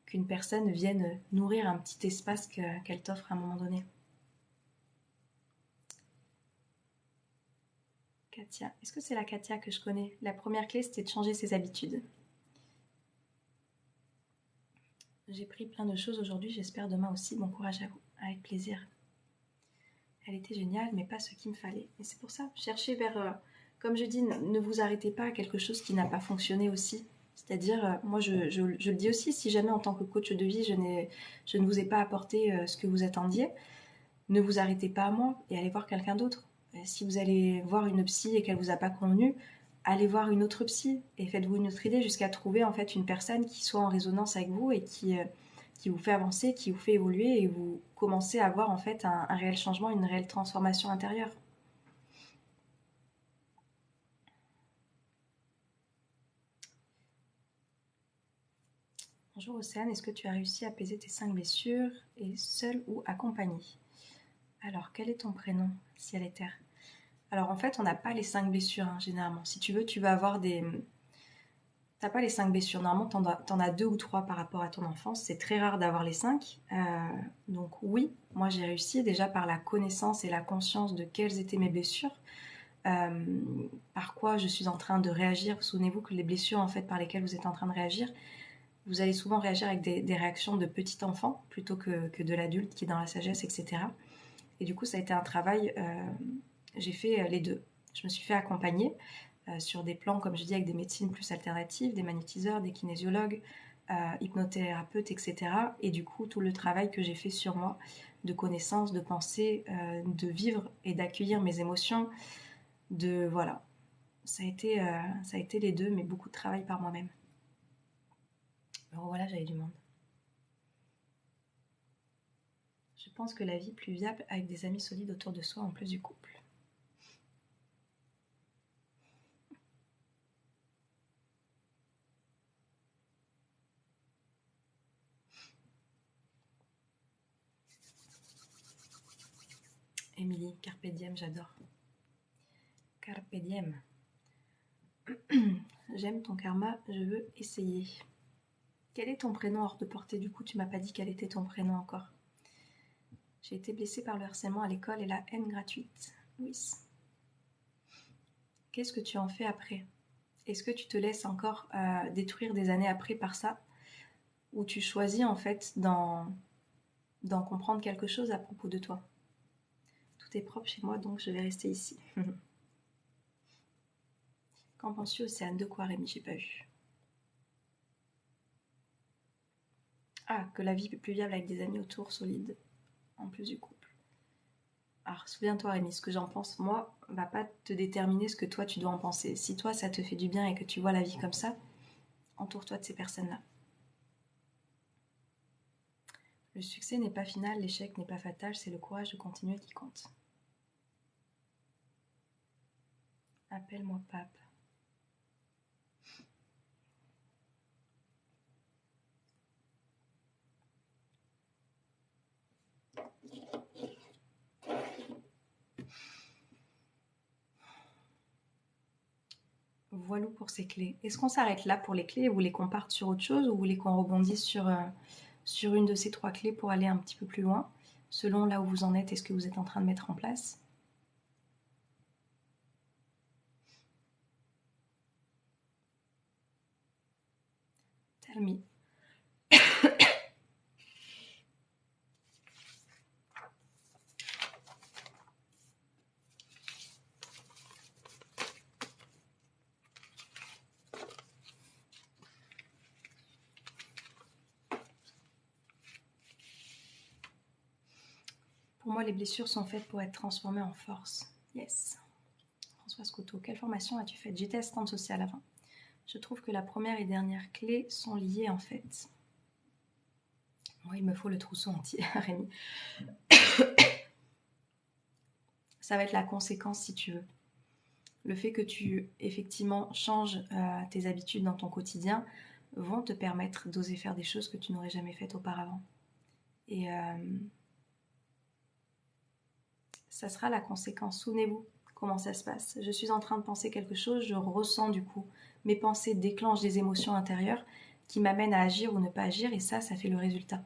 qu'une personne vienne nourrir un petit espace qu'elle t'offre à un moment donné. Katia. Est-ce que c'est la Katia que je connais? La première clé, c'était de changer ses habitudes. J'ai pris plein de choses aujourd'hui, j'espère demain aussi. Bon courage à vous, avec plaisir. Elle était géniale, mais pas ce qu'il me fallait. Et c'est pour ça, cherchez vers... comme je dis, ne vous arrêtez pas à quelque chose qui n'a pas fonctionné aussi. C'est-à-dire, moi je le dis aussi, si jamais en tant que coach de vie, je ne vous ai pas apporté ce que vous attendiez, ne vous arrêtez pas à moi et allez voir quelqu'un d'autre. Si vous allez voir une psy et qu'elle ne vous a pas convenu, allez voir une autre psy et faites-vous une autre idée jusqu'à trouver en fait une personne qui soit en résonance avec vous et qui vous fait avancer, qui vous fait évoluer et vous commencez à avoir en fait un réel changement, une réelle transformation intérieure. Bonjour Océane, est-ce que tu as réussi à apaiser tes 5 blessures et seule ou accompagnée? Alors, quel est ton prénom, ciel et terre? Alors en fait, on n'a pas les 5 blessures hein, généralement. Si tu veux, tu vas avoir des... T'as pas les 5 blessures. Normalement, t'en as 2 ou 3 par rapport à ton enfance. C'est très rare d'avoir les 5. Donc oui, moi j'ai réussi déjà par la connaissance et la conscience de quelles étaient mes blessures. Par quoi je suis en train de réagir. Souvenez-vous que les blessures en fait par lesquelles vous êtes en train de réagir, vous allez souvent réagir avec des réactions de petit enfant plutôt que de l'adulte qui est dans la sagesse, etc. Et du coup, ça a été un travail, j'ai fait les deux. Je me suis fait accompagner sur des plans, comme je dis, avec des médecines plus alternatives, des magnétiseurs, des kinésiologues, hypnothérapeutes, etc. Et du coup, tout le travail que j'ai fait sur moi, de connaissance, de pensée, de vivre et d'accueillir mes émotions, voilà. Ça a été les deux, mais beaucoup de travail par moi-même. Alors voilà, j'avais du monde. Je pense que la vie est plus viable avec des amis solides autour de soi en plus du couple. Émilie, Carpe Diem, j'adore. Carpe Diem. J'aime ton karma, je veux essayer. Quel est ton prénom hors de portée? Du coup, tu m'as pas dit quel était ton prénom encore. J'ai été blessée par le harcèlement à l'école et la haine gratuite. Louis. Qu'est-ce que tu en fais après? Est-ce que tu te laisses encore détruire des années après par ça? Ou tu choisis en fait d'en comprendre quelque chose à propos de toi? Tout est propre chez moi, donc je vais rester ici. Qu'en penses-tu, Océane? De quoi, Rémi? J'ai pas eu. Ah, que la vie est plus viable avec des amis autour solides, en plus du couple. Alors, souviens-toi, Rémi, ce que j'en pense, moi, va pas te déterminer ce que toi, tu dois en penser. Si toi, ça te fait du bien et que tu vois la vie comme ça, entoure-toi de ces personnes-là. Le succès n'est pas final, l'échec n'est pas fatal, c'est le courage de continuer qui compte. Appelle-moi pape. Voilà pour ces clés. Est-ce qu'on s'arrête là pour les clés et vous voulez qu'on parte sur autre chose ou vous voulez qu'on rebondisse sur une de ces 3 clés pour aller un petit peu plus loin, selon là où vous en êtes et ce que vous êtes en train de mettre en place? Tell me. Pour moi, les blessures sont faites pour être transformées en force. Yes. Françoise Couteau, quelle formation as-tu faite? J'étais assistante sociale avant. Je trouve que la première et dernière clé sont liées en fait. Moi, il me faut le trousseau entier, Rémi. Ça va être la conséquence si tu veux. Le fait que tu effectivement changes tes habitudes dans ton quotidien vont te permettre d'oser faire des choses que tu n'aurais jamais faites auparavant. Et ça sera la conséquence. Souvenez-vous comment ça se passe. Je suis en train de penser quelque chose, je ressens du coup. Mes pensées déclenchent des émotions intérieures qui m'amènent à agir ou ne pas agir et ça fait le résultat.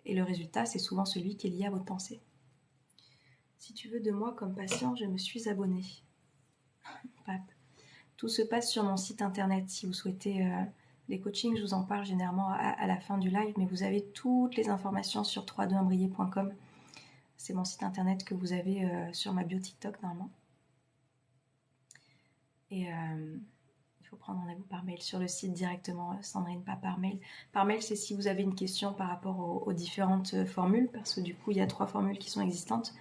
Et le résultat, c'est souvent celui qui est lié à votre pensée. Si tu veux de moi comme patient, je me suis abonnée. Pape. Tout se passe sur mon site internet. Si vous souhaitez les coachings, je vous en parle généralement à la fin du live, mais vous avez toutes les informations sur www.imbrier.com. C'est mon site internet que vous avez sur ma bio TikTok normalement. Et il faut prendre rendez-vous par mail sur le site directement, Sandrine, pas par mail. Par mail, c'est si vous avez une question par rapport aux différentes formules, parce que du coup, il y a 3 formules qui sont existantes.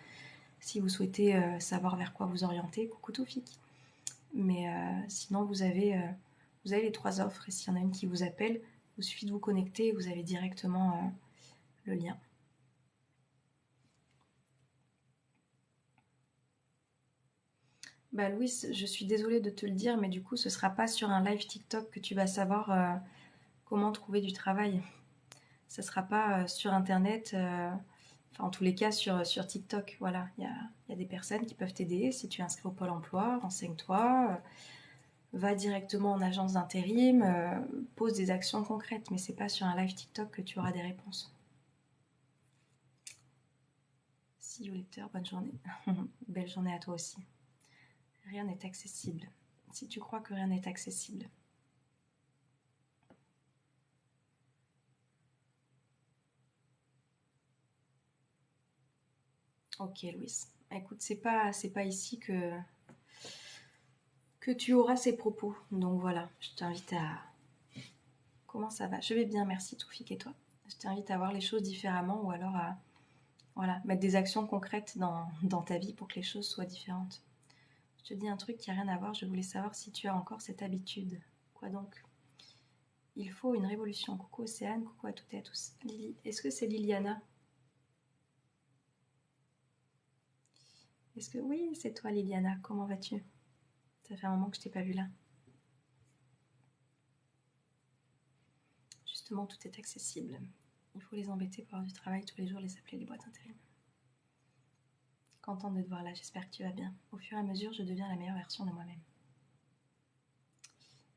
Si vous souhaitez savoir vers quoi vous orienter, coucou Toufik. Mais sinon, vous avez les 3 offres et s'il y en a une qui vous appelle, il suffit de vous connecter et vous avez directement le lien. Bah Louis, je suis désolée de te le dire, mais du coup, ce sera pas sur un live TikTok que tu vas savoir Comment trouver du travail? Ça sera pas sur Internet, enfin en tous les cas sur TikTok. Voilà, il y a des personnes qui peuvent t'aider. Si tu es inscrit au Pôle emploi, renseigne-toi, va directement en agence d'intérim, pose des actions concrètes, mais c'est pas sur un live TikTok que tu auras des réponses. See you later, bonne journée. Belle journée à toi aussi. Rien n'est accessible. Si tu crois que rien n'est accessible. Ok, Louise. Écoute, c'est pas ici que tu auras ces propos. Donc voilà, je t'invite à... Comment ça va? Je vais bien, merci Toufik, et toi? Je t'invite à voir les choses différemment ou alors à voilà, mettre des actions concrètes dans ta vie pour que les choses soient différentes. Je te dis un truc qui n'a rien à voir, je voulais savoir si tu as encore cette habitude. Quoi donc? Il faut une révolution. Coucou Océane, coucou à toutes et à tous. Lily, est-ce que c'est Liliana? Est-ce que... Oui, c'est toi Liliana, comment vas-tu? Ça fait un moment que je t'ai pas vue là. Justement, tout est accessible. Il faut les embêter pour avoir du travail tous les jours, les appeler les boîtes intérim. Contente de te voir là, j'espère que tu vas bien. Au fur et à mesure, je deviens la meilleure version de moi-même.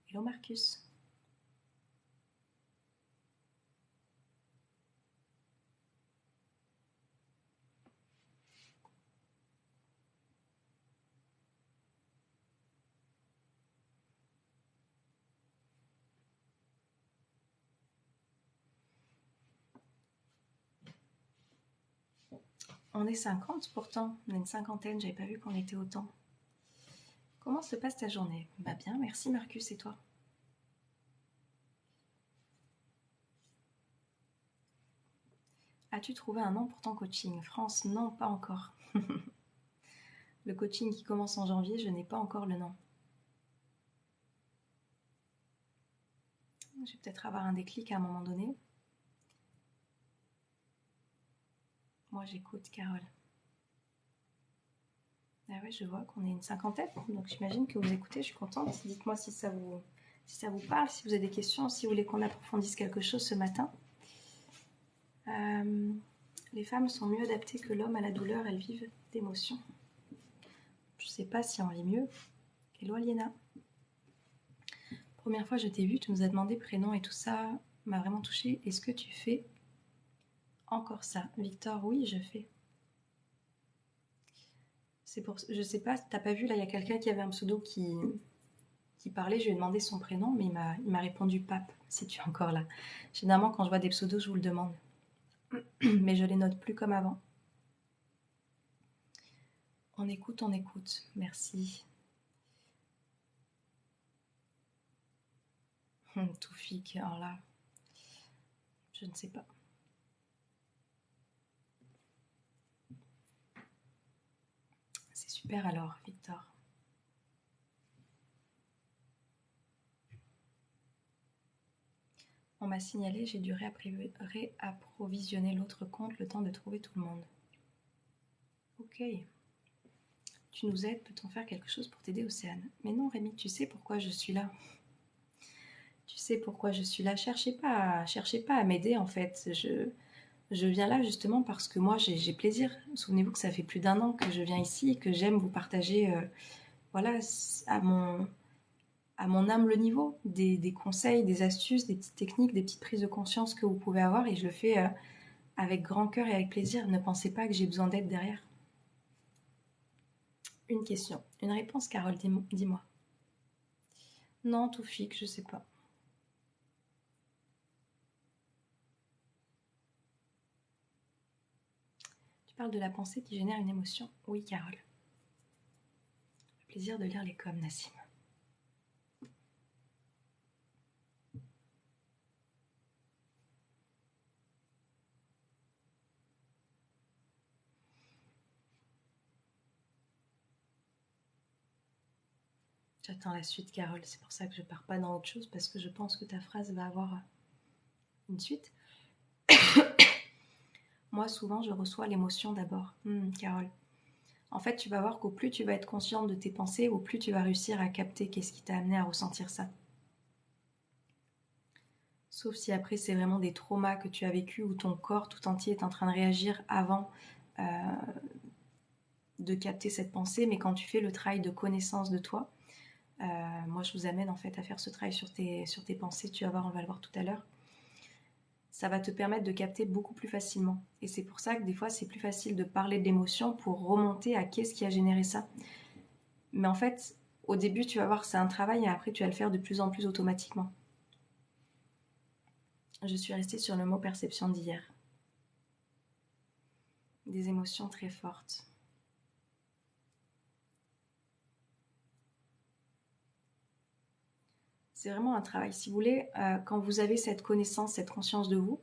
Hello Marcus. On est 50 pourtant, on est une cinquantaine, j'avais pas vu qu'on était autant. Comment se passe ta journée? Bah bien, merci Marcus, et toi? As-tu trouvé un nom pour ton coaching? France, non, pas encore. Le coaching qui commence en janvier, je n'ai pas encore le nom. Je vais peut-être avoir un déclic à un moment donné. Moi, j'écoute Carole. Ah ouais, je vois qu'on est une cinquantaine, donc j'imagine que vous écoutez, je suis contente. Dites-moi si ça vous parle, si vous avez des questions, si vous voulez qu'on approfondisse quelque chose ce matin. Les femmes sont mieux adaptées que l'homme à la douleur, elles vivent d'émotions. Je sais pas si on vit mieux. Hello Aliena. Première fois que je t'ai vue, tu nous as demandé prénom et tout ça m'a vraiment touchée. Est-ce que tu fais encore ça? Victor, oui, je fais. C'est pour... Je sais pas, t'as pas vu, là, il y a quelqu'un qui avait un pseudo qui parlait, je lui ai demandé son prénom, mais il m'a répondu Pape, si tu es encore là. Généralement, quand je vois des pseudos, je vous le demande. Mais je les note plus comme avant. On écoute, merci. Toufik, alors là, je ne sais pas. C'est super alors, Victor. On m'a signalé, j'ai dû réapprovisionner l'autre compte le temps de trouver tout le monde. Ok. Tu nous aides, peut-on faire quelque chose pour t'aider, Océane? Mais non, Rémi, tu sais pourquoi je suis là. Tu sais pourquoi je suis là. Cherchez pas à m'aider, en fait. Je viens là justement parce que moi, j'ai plaisir. Souvenez-vous que ça fait plus d'1 an que je viens ici et que j'aime vous partager, voilà, à mon humble niveau, des conseils, des astuces, des petites techniques, des petites prises de conscience que vous pouvez avoir. Et je le fais avec grand cœur et avec plaisir. Ne pensez pas que j'ai besoin d'aide derrière. Une question. Une réponse, Carole, dis-moi. Non, Toufik, je sais pas. Tu parles de la pensée qui génère une émotion. Oui, Carole. Le plaisir de lire les coms, Nassim. J'attends la suite, Carole. C'est pour ça que je pars pas dans autre chose, parce que je pense que ta phrase va avoir une suite. Moi, souvent, je reçois l'émotion d'abord. Carole. En fait, tu vas voir qu'au plus tu vas être consciente de tes pensées, au plus tu vas réussir à capter qu'est-ce qui t'a amené à ressentir ça. Sauf si après c'est vraiment des traumas que tu as vécu où ton corps tout entier est en train de réagir avant de capter cette pensée. Mais quand tu fais le travail de connaissance de toi, moi je vous amène en fait à faire ce travail sur tes pensées. Tu vas voir, on va le voir tout à l'heure. Ça va te permettre de capter beaucoup plus facilement. Et c'est pour ça que des fois c'est plus facile de parler de l'émotion pour remonter à qu'est-ce qui a généré ça. Mais en fait, au début tu vas voir c'est un travail et après tu vas le faire de plus en plus automatiquement. Je suis restée sur le mot perception d'hier. Des émotions très fortes. C'est vraiment un travail. Si vous voulez, quand vous avez cette connaissance, cette conscience de vous,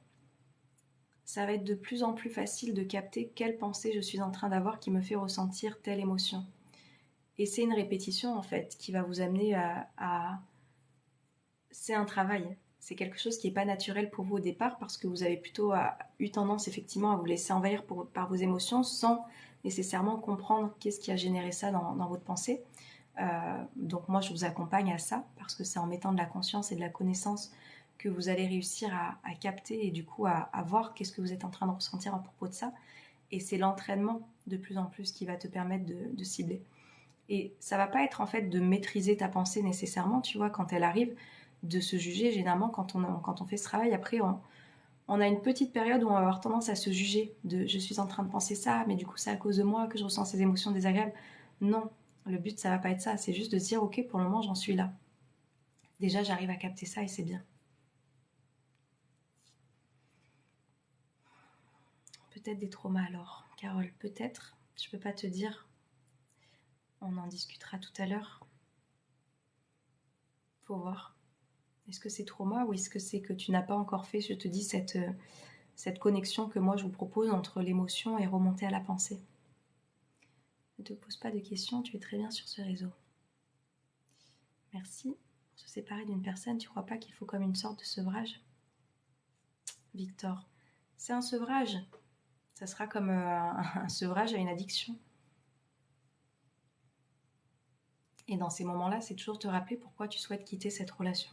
ça va être de plus en plus facile de capter quelle pensée je suis en train d'avoir qui me fait ressentir telle émotion. Et c'est une répétition en fait qui va vous amener à... C'est un travail. C'est quelque chose qui n'est pas naturel pour vous au départ parce que vous avez plutôt eu tendance effectivement à vous laisser envahir par vos émotions sans nécessairement comprendre qu'est-ce qui a généré ça dans votre pensée. Donc moi je vous accompagne à ça parce que c'est en mettant de la conscience et de la connaissance que vous allez réussir à capter et du coup à voir qu'est-ce que vous êtes en train de ressentir à propos de ça. Et c'est l'entraînement de plus en plus qui va te permettre de cibler. Et ça va pas être en fait de maîtriser ta pensée nécessairement, tu vois, quand elle arrive, de se juger. Généralement, quand on fait ce travail, après, on a une petite période où on va avoir tendance à se juger de je suis en train de penser ça, mais du coup, c'est à cause de moi que je ressens ces émotions désagréables. Non, le but, ça va pas être ça. C'est juste de se dire, ok, pour le moment, j'en suis là. Déjà, j'arrive à capter ça et c'est bien. Peut-être des traumas alors, Carole, peut-être. Je peux pas te dire. On en discutera tout à l'heure. Faut voir. Est-ce que c'est trauma ou est-ce que c'est que tu n'as pas encore fait, je te dis, cette connexion que moi je vous propose entre l'émotion et remonter à la pensée. Ne te pose pas de questions, tu es très bien sur ce réseau. Merci. Pour se séparer d'une personne, tu crois pas qu'il faut comme une sorte de sevrage? Victor, c'est un sevrage. Ça sera comme un sevrage à une addiction. Et dans ces moments-là, c'est toujours te rappeler pourquoi tu souhaites quitter cette relation.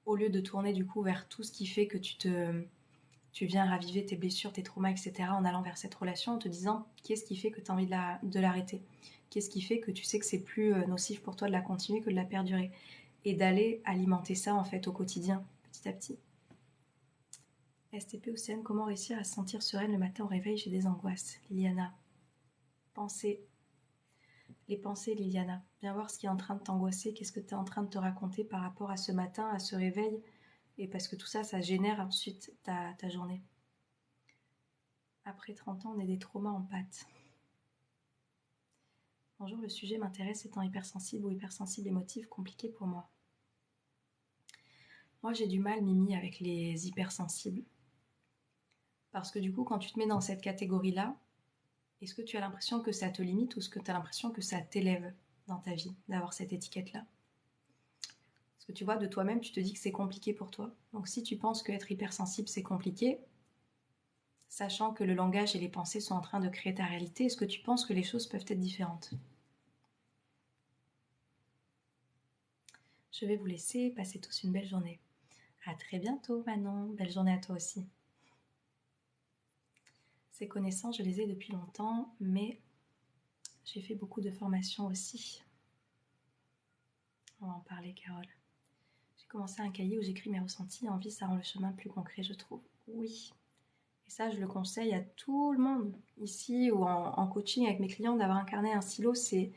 Au lieu de tourner du coup vers tout ce qui fait que tu viens raviver tes blessures, tes traumas, etc. en allant vers cette relation, en te disant qu'est-ce qui fait que tu as envie de l'arrêter, qu'est-ce qui fait que tu sais que c'est plus nocif pour toi de la continuer que de la perdurer, et d'aller alimenter ça en fait au quotidien, petit à petit. STP Océane, comment réussir à se sentir sereine le matin au réveil? J'ai des angoisses. Liliana, pensez. Les pensées, Liliana. Viens voir ce qui est en train de t'angoisser, qu'est-ce que tu es en train de te raconter par rapport à ce matin, à ce réveil, et parce que tout ça, ça génère ensuite ta journée. Après 30 ans, on est des traumas en pâte. Bonjour, le sujet m'intéresse étant hypersensible ou hypersensible émotive, compliqué pour moi. Moi, j'ai du mal, Mimi, avec les hypersensibles. Parce que du coup, quand tu te mets dans cette catégorie-là, est-ce que tu as l'impression que ça te limite ou est-ce que tu as l'impression que ça t'élève dans ta vie d'avoir cette étiquette-là? Parce que tu vois, de toi-même, tu te dis que c'est compliqué pour toi. Donc si tu penses qu'être hypersensible, c'est compliqué, sachant que le langage et les pensées sont en train de créer ta réalité, est-ce que tu penses que les choses peuvent être différentes? Je vais vous laisser, passez tous une belle journée. À très bientôt Manon, belle journée à toi aussi. Ces connaissances, je les ai depuis longtemps, mais j'ai fait beaucoup de formations aussi. On va en parler, Carole. J'ai commencé un cahier où j'écris mes ressentis. Envie, ça rend le chemin plus concret, je trouve. Oui. Et ça, je le conseille à tout le monde, ici ou en coaching avec mes clients, d'avoir un carnet, un stylo. C'est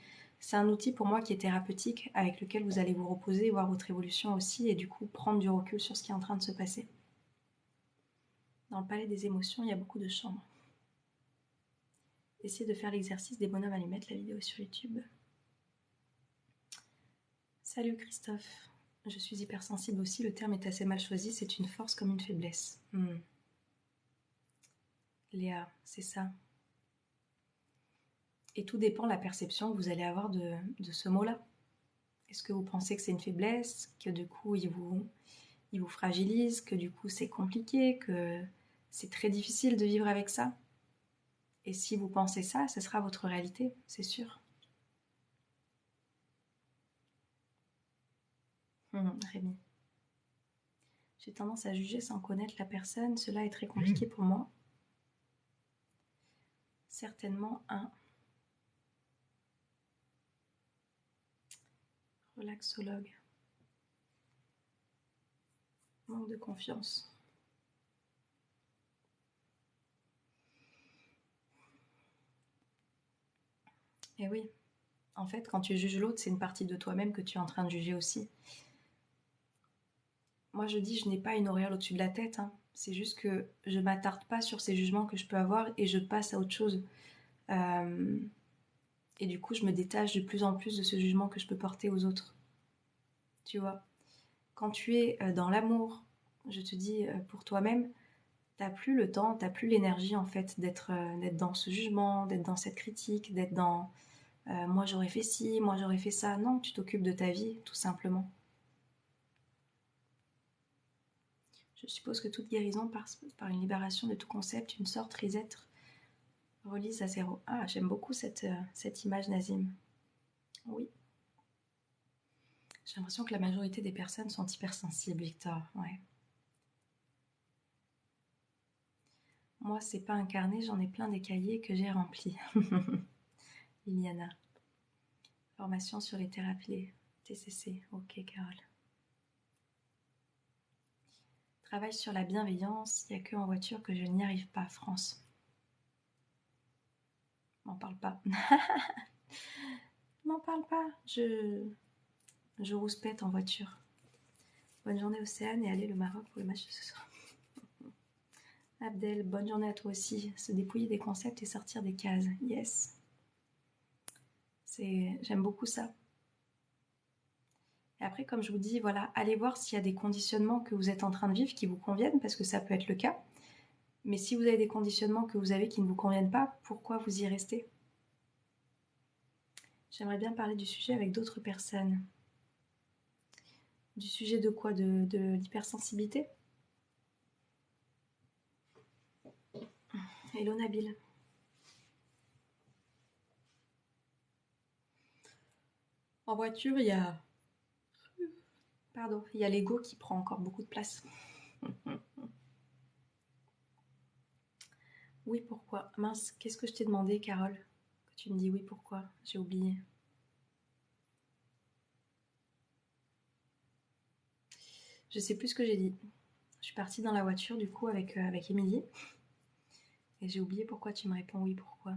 un outil pour moi qui est thérapeutique, avec lequel vous allez vous reposer, voir votre évolution aussi, et du coup prendre du recul sur ce qui est en train de se passer. Dans le palais des émotions, il y a beaucoup de chambres. Essayez de faire l'exercice des bonhommes allumettes, la vidéo est sur YouTube. Salut Christophe, je suis hypersensible aussi, le terme est assez mal choisi, c'est une force comme une faiblesse. Léa, c'est ça. Et tout dépend de la perception que vous allez avoir de ce mot-là. Est-ce que vous pensez que c'est une faiblesse, que du coup il vous fragilise, que du coup c'est compliqué, que c'est très difficile de vivre avec ça? Et si vous pensez ça, ce sera votre réalité, c'est sûr. Rémi. J'ai tendance à juger sans connaître la personne. Cela est très compliqué pour moi. Certainement un relaxologue. Manque de confiance. Et oui, en fait, quand tu juges l'autre, c'est une partie de toi-même que tu es en train de juger aussi. Moi, je dis, je n'ai pas une auréole au-dessus de la tête. Hein. C'est juste que je m'attarde pas sur ces jugements que je peux avoir et je passe à autre chose. Et du coup, je me détache de plus en plus de ce jugement que je peux porter aux autres. Tu vois, quand tu es dans l'amour, je te dis pour toi-même, t'as plus le temps, t'as plus l'énergie en fait d'être dans ce jugement, d'être dans cette critique, d'être dans moi j'aurais fait ci, moi j'aurais fait ça. Non, tu t'occupes de ta vie, tout simplement. Je suppose que toute guérison passe par une libération de tout concept, une sorte reset, release à zéro. Ah, j'aime beaucoup cette image, Nazim. Oui. J'ai l'impression que la majorité des personnes sont hypersensibles, Victor. Ouais. Moi, c'est pas incarné, j'en ai plein des cahiers que j'ai remplis. Liliana. Formation sur les thérapies TCC. Ok, Carole. Travail sur la bienveillance, il n'y a que en voiture que je n'y arrive pas, France. M'en parle pas. M'en parle pas. Je rouspète en voiture. Bonne journée Océane et allez le Maroc pour le match de ce soir. Abdel, bonne journée à toi aussi. Se dépouiller des concepts et sortir des cases. Yes. J'aime beaucoup ça. Et après, comme je vous dis, voilà, allez voir s'il y a des conditionnements que vous êtes en train de vivre qui vous conviennent, parce que ça peut être le cas. Mais si vous avez des conditionnements que vous avez qui ne vous conviennent pas, pourquoi vous y restez? J'aimerais bien parler du sujet avec d'autres personnes. Du sujet de quoi? De l'hypersensibilité? Hello Nabil. En voiture, il y a... Pardon, il y a l'ego qui prend encore beaucoup de place. Oui, pourquoi? Mince, qu'est-ce que je t'ai demandé, Carole? Que tu me dis oui, pourquoi? J'ai oublié. Je sais plus ce que j'ai dit. Je suis partie dans la voiture, du coup, avec Émilie. Et j'ai oublié pourquoi tu me réponds oui, pourquoi.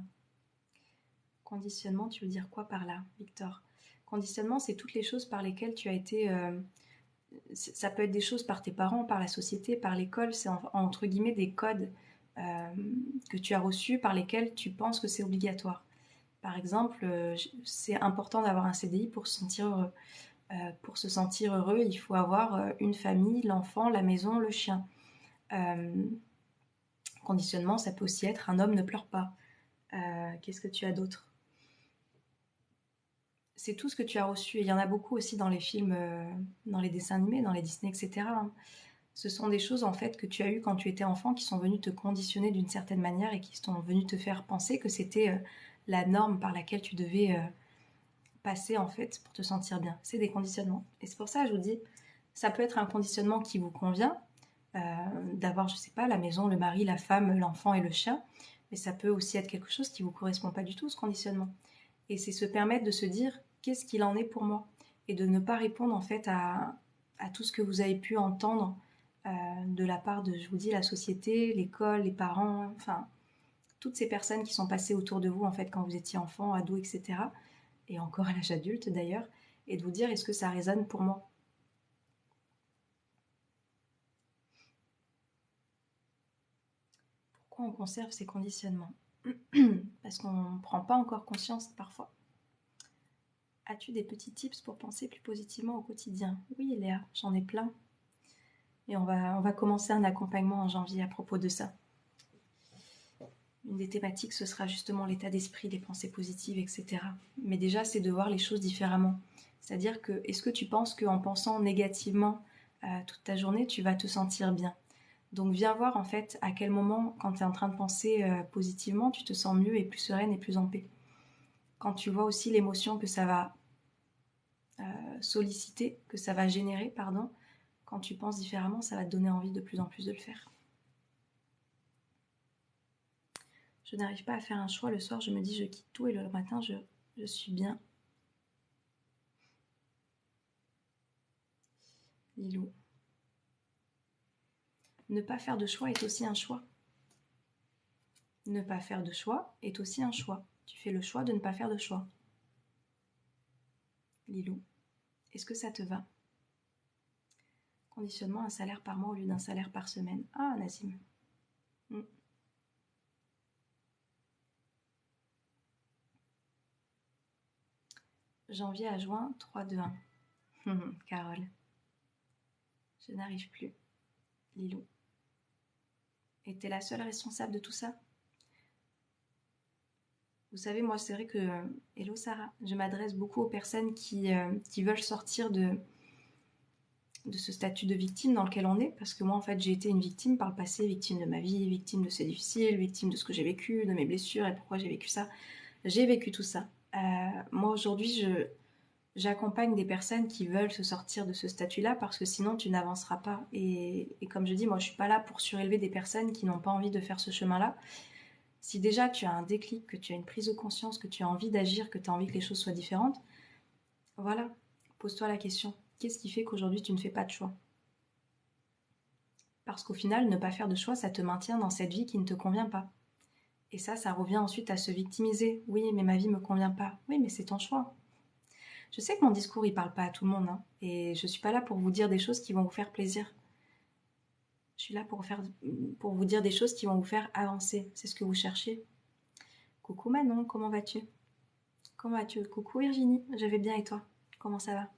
Conditionnement, tu veux dire quoi par là, Victor? Conditionnement, c'est toutes les choses par lesquelles tu as été... ça peut être des choses par tes parents, par la société, par l'école. C'est entre guillemets des codes que tu as reçus par lesquels tu penses que c'est obligatoire. Par exemple, c'est important d'avoir un CDI pour se sentir heureux. Pour se sentir heureux, il faut avoir une famille, l'enfant, la maison, le chien. Conditionnement, ça peut aussi être un homme ne pleure pas. Qu'est-ce que tu as d'autre? C'est tout ce que tu as reçu. Et il y en a beaucoup aussi dans les films, dans les dessins animés, dans les Disney, etc. Hein. Ce sont des choses en fait que tu as eues quand tu étais enfant qui sont venues te conditionner d'une certaine manière et qui sont venues te faire penser que c'était la norme par laquelle tu devais passer en fait pour te sentir bien. C'est des conditionnements. Et c'est pour ça que je vous dis, ça peut être un conditionnement qui vous convient, d'avoir, je sais pas, la maison, le mari, la femme, l'enfant et le chien, mais ça peut aussi être quelque chose qui vous correspond pas du tout, ce conditionnement. Et c'est se permettre de se dire, qu'est-ce qu'il en est pour moi? Et de ne pas répondre en fait à tout ce que vous avez pu entendre de la part de, je vous dis, la société, l'école, les parents, enfin, toutes ces personnes qui sont passées autour de vous en fait quand vous étiez enfant, ado, etc. Et encore à l'âge adulte d'ailleurs, et de vous dire, est-ce que ça résonne pour moi? Pourquoi on conserve ces conditionnements? Parce qu'on ne prend pas encore conscience parfois. As-tu des petits tips pour penser plus positivement au quotidien? Oui, Léa, j'en ai plein. Et on va commencer un accompagnement en janvier à propos de ça. Une des thématiques, ce sera justement l'état d'esprit, les pensées positives, etc. Mais déjà, c'est de voir les choses différemment. C'est-à-dire que, est-ce que tu penses qu'en pensant négativement toute ta journée, tu vas te sentir bien? Donc viens voir en fait à quel moment, quand tu es en train de penser positivement, tu te sens mieux et plus sereine et plus en paix. Quand tu vois aussi l'émotion que ça va solliciter, que ça va générer, pardon, Quand tu penses différemment, ça va te donner envie de plus en plus de le faire. Je n'arrive pas à faire un choix. Le soir, je me dis je quitte tout et le matin, je suis bien. Lilou. Ne pas faire de choix est aussi un choix. Ne pas faire de choix est aussi un choix. Tu fais le choix de ne pas faire de choix. Lilou, est-ce que ça te va? Conditionnement, un salaire par mois au lieu d'un salaire par semaine. Ah, Nazim. Janvier à juin, 3, 2, 1. Carole. Je n'arrive plus. Lilou. Et t'es la seule responsable de tout ça? Vous savez, moi, c'est vrai que... Hello Sarah. Je m'adresse beaucoup aux personnes qui veulent sortir de ce statut de victime dans lequel on est. Parce que moi, en fait, j'ai été une victime par le passé. Victime de ma vie, victime de ces difficiles, victime de ce que j'ai vécu, de mes blessures et pourquoi j'ai vécu ça. J'ai vécu tout ça. Moi, aujourd'hui, j'accompagne des personnes qui veulent se sortir de ce statut-là parce que sinon tu n'avanceras pas. Et comme je dis, moi je suis pas là pour surélever des personnes qui n'ont pas envie de faire ce chemin-là. Si déjà tu as un déclic, que tu as une prise de conscience, que tu as envie d'agir, que tu as envie que les choses soient différentes, voilà, pose-toi la question. Qu'est-ce qui fait qu'aujourd'hui tu ne fais pas de choix? Parce qu'au final, ne pas faire de choix, ça te maintient dans cette vie qui ne te convient pas. Et ça revient ensuite à se victimiser. Oui, mais ma vie me convient pas. Oui, mais c'est ton choix. Je sais que mon discours, il parle pas à tout le monde, hein, et je suis pas là pour vous dire des choses qui vont vous faire plaisir. Je suis là pour vous dire des choses qui vont vous faire avancer. C'est ce que vous cherchez. Coucou Manon, comment vas-tu? Comment vas-tu? Coucou Virginie, je vais bien et toi? Comment ça va?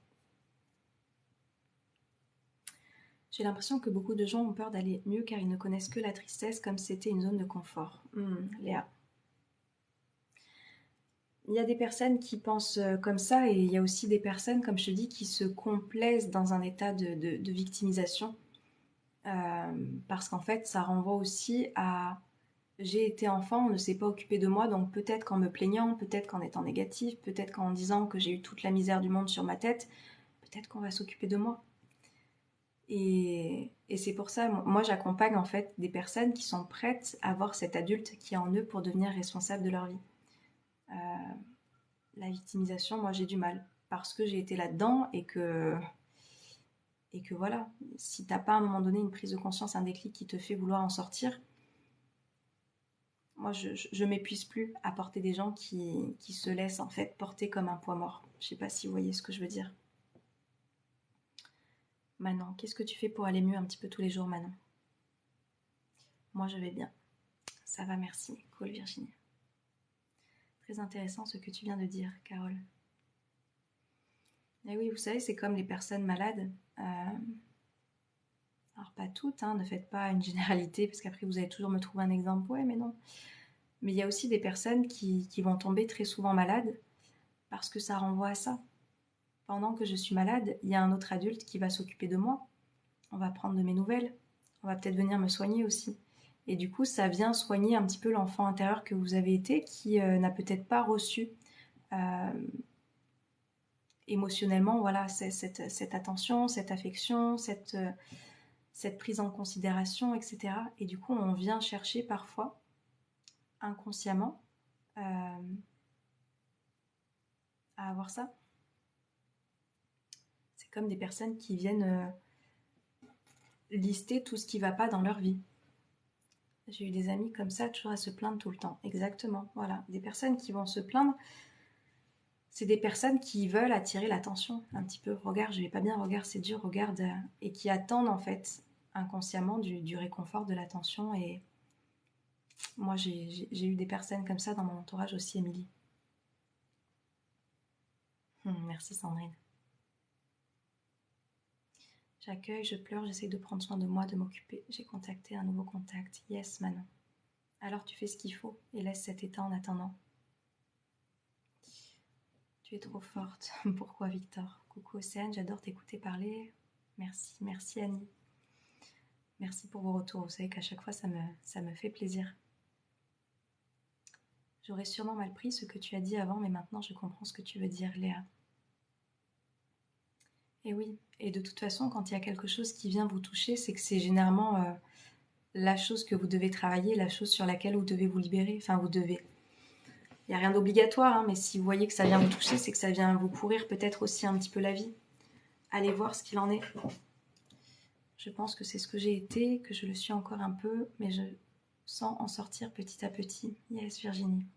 J'ai l'impression que beaucoup de gens ont peur d'aller mieux car ils ne connaissent que la tristesse comme si c'était une zone de confort. Léa. Il y a des personnes qui pensent comme ça et il y a aussi des personnes, comme je te dis, qui se complaisent dans un état de victimisation. Parce qu'en fait, ça renvoie aussi à j'ai été enfant, on ne s'est pas occupé de moi, donc peut-être qu'en me plaignant, peut-être qu'en étant négatif, peut-être qu'en disant que j'ai eu toute la misère du monde sur ma tête, peut-être qu'on va s'occuper de moi. Et c'est pour ça, moi j'accompagne en fait des personnes qui sont prêtes à voir cet adulte qui est en eux pour devenir responsable de leur vie. La victimisation, moi j'ai du mal parce que j'ai été là-dedans et que voilà, si t'as pas à un moment donné une prise de conscience, un déclic qui te fait vouloir en sortir, moi je m'épuise plus à porter des gens qui se laissent en fait porter comme un poids mort. Je sais pas si vous voyez ce que je veux dire. Manon, qu'est-ce que tu fais pour aller mieux un petit peu tous les jours, Manon? Moi je vais bien. Ça va, merci. Cool, Virginie. Très intéressant ce que tu viens de dire, Carole. Et oui, vous savez, c'est comme les personnes malades. Alors pas toutes, hein, ne faites pas une généralité, parce qu'après vous allez toujours me trouver un exemple. Ouais, mais non. Mais il y a aussi des personnes qui vont tomber très souvent malades parce que ça renvoie à ça. Pendant que je suis malade, il y a un autre adulte qui va s'occuper de moi. On va prendre de mes nouvelles. On va peut-être venir me soigner aussi. Et du coup, ça vient soigner un petit peu l'enfant intérieur que vous avez été, qui n'a peut-être pas reçu émotionnellement, voilà, cette attention, cette affection, cette prise en considération, etc. Et du coup, on vient chercher parfois, inconsciemment, à avoir ça. C'est comme des personnes qui viennent lister tout ce qui ne va pas dans leur vie. J'ai eu des amis comme ça, toujours à se plaindre tout le temps. Exactement, voilà. Des personnes qui vont se plaindre, c'est des personnes qui veulent attirer l'attention un petit peu. Regarde, je vais pas bien, regarde, c'est dur, regarde. Et qui attendent en fait inconsciemment du réconfort, de l'attention. Et moi, j'ai eu des personnes comme ça dans mon entourage aussi, Émilie. Merci Sandrine. J'accueille, je pleure, j'essaie de prendre soin de moi, de m'occuper. J'ai contacté un nouveau contact. Yes, Manon. Alors tu fais ce qu'il faut et laisse cet état en attendant. Tu es trop forte. Pourquoi Victor? Coucou Océane, j'adore t'écouter parler. Merci, merci Annie. Merci pour vos retours. Vous savez qu'à chaque fois, ça me fait plaisir. J'aurais sûrement mal pris ce que tu as dit avant, mais maintenant je comprends ce que tu veux dire, Léa. Et oui, et de toute façon, quand il y a quelque chose qui vient vous toucher, c'est que c'est généralement la chose que vous devez travailler, la chose sur laquelle vous devez vous libérer. Enfin, vous devez. Il n'y a rien d'obligatoire, hein, mais si vous voyez que ça vient vous toucher, c'est que ça vient vous pourrir peut-être aussi un petit peu la vie. Allez voir ce qu'il en est. Je pense que c'est ce que j'ai été, que je le suis encore un peu, mais je sens en sortir petit à petit. Yes, Virginie.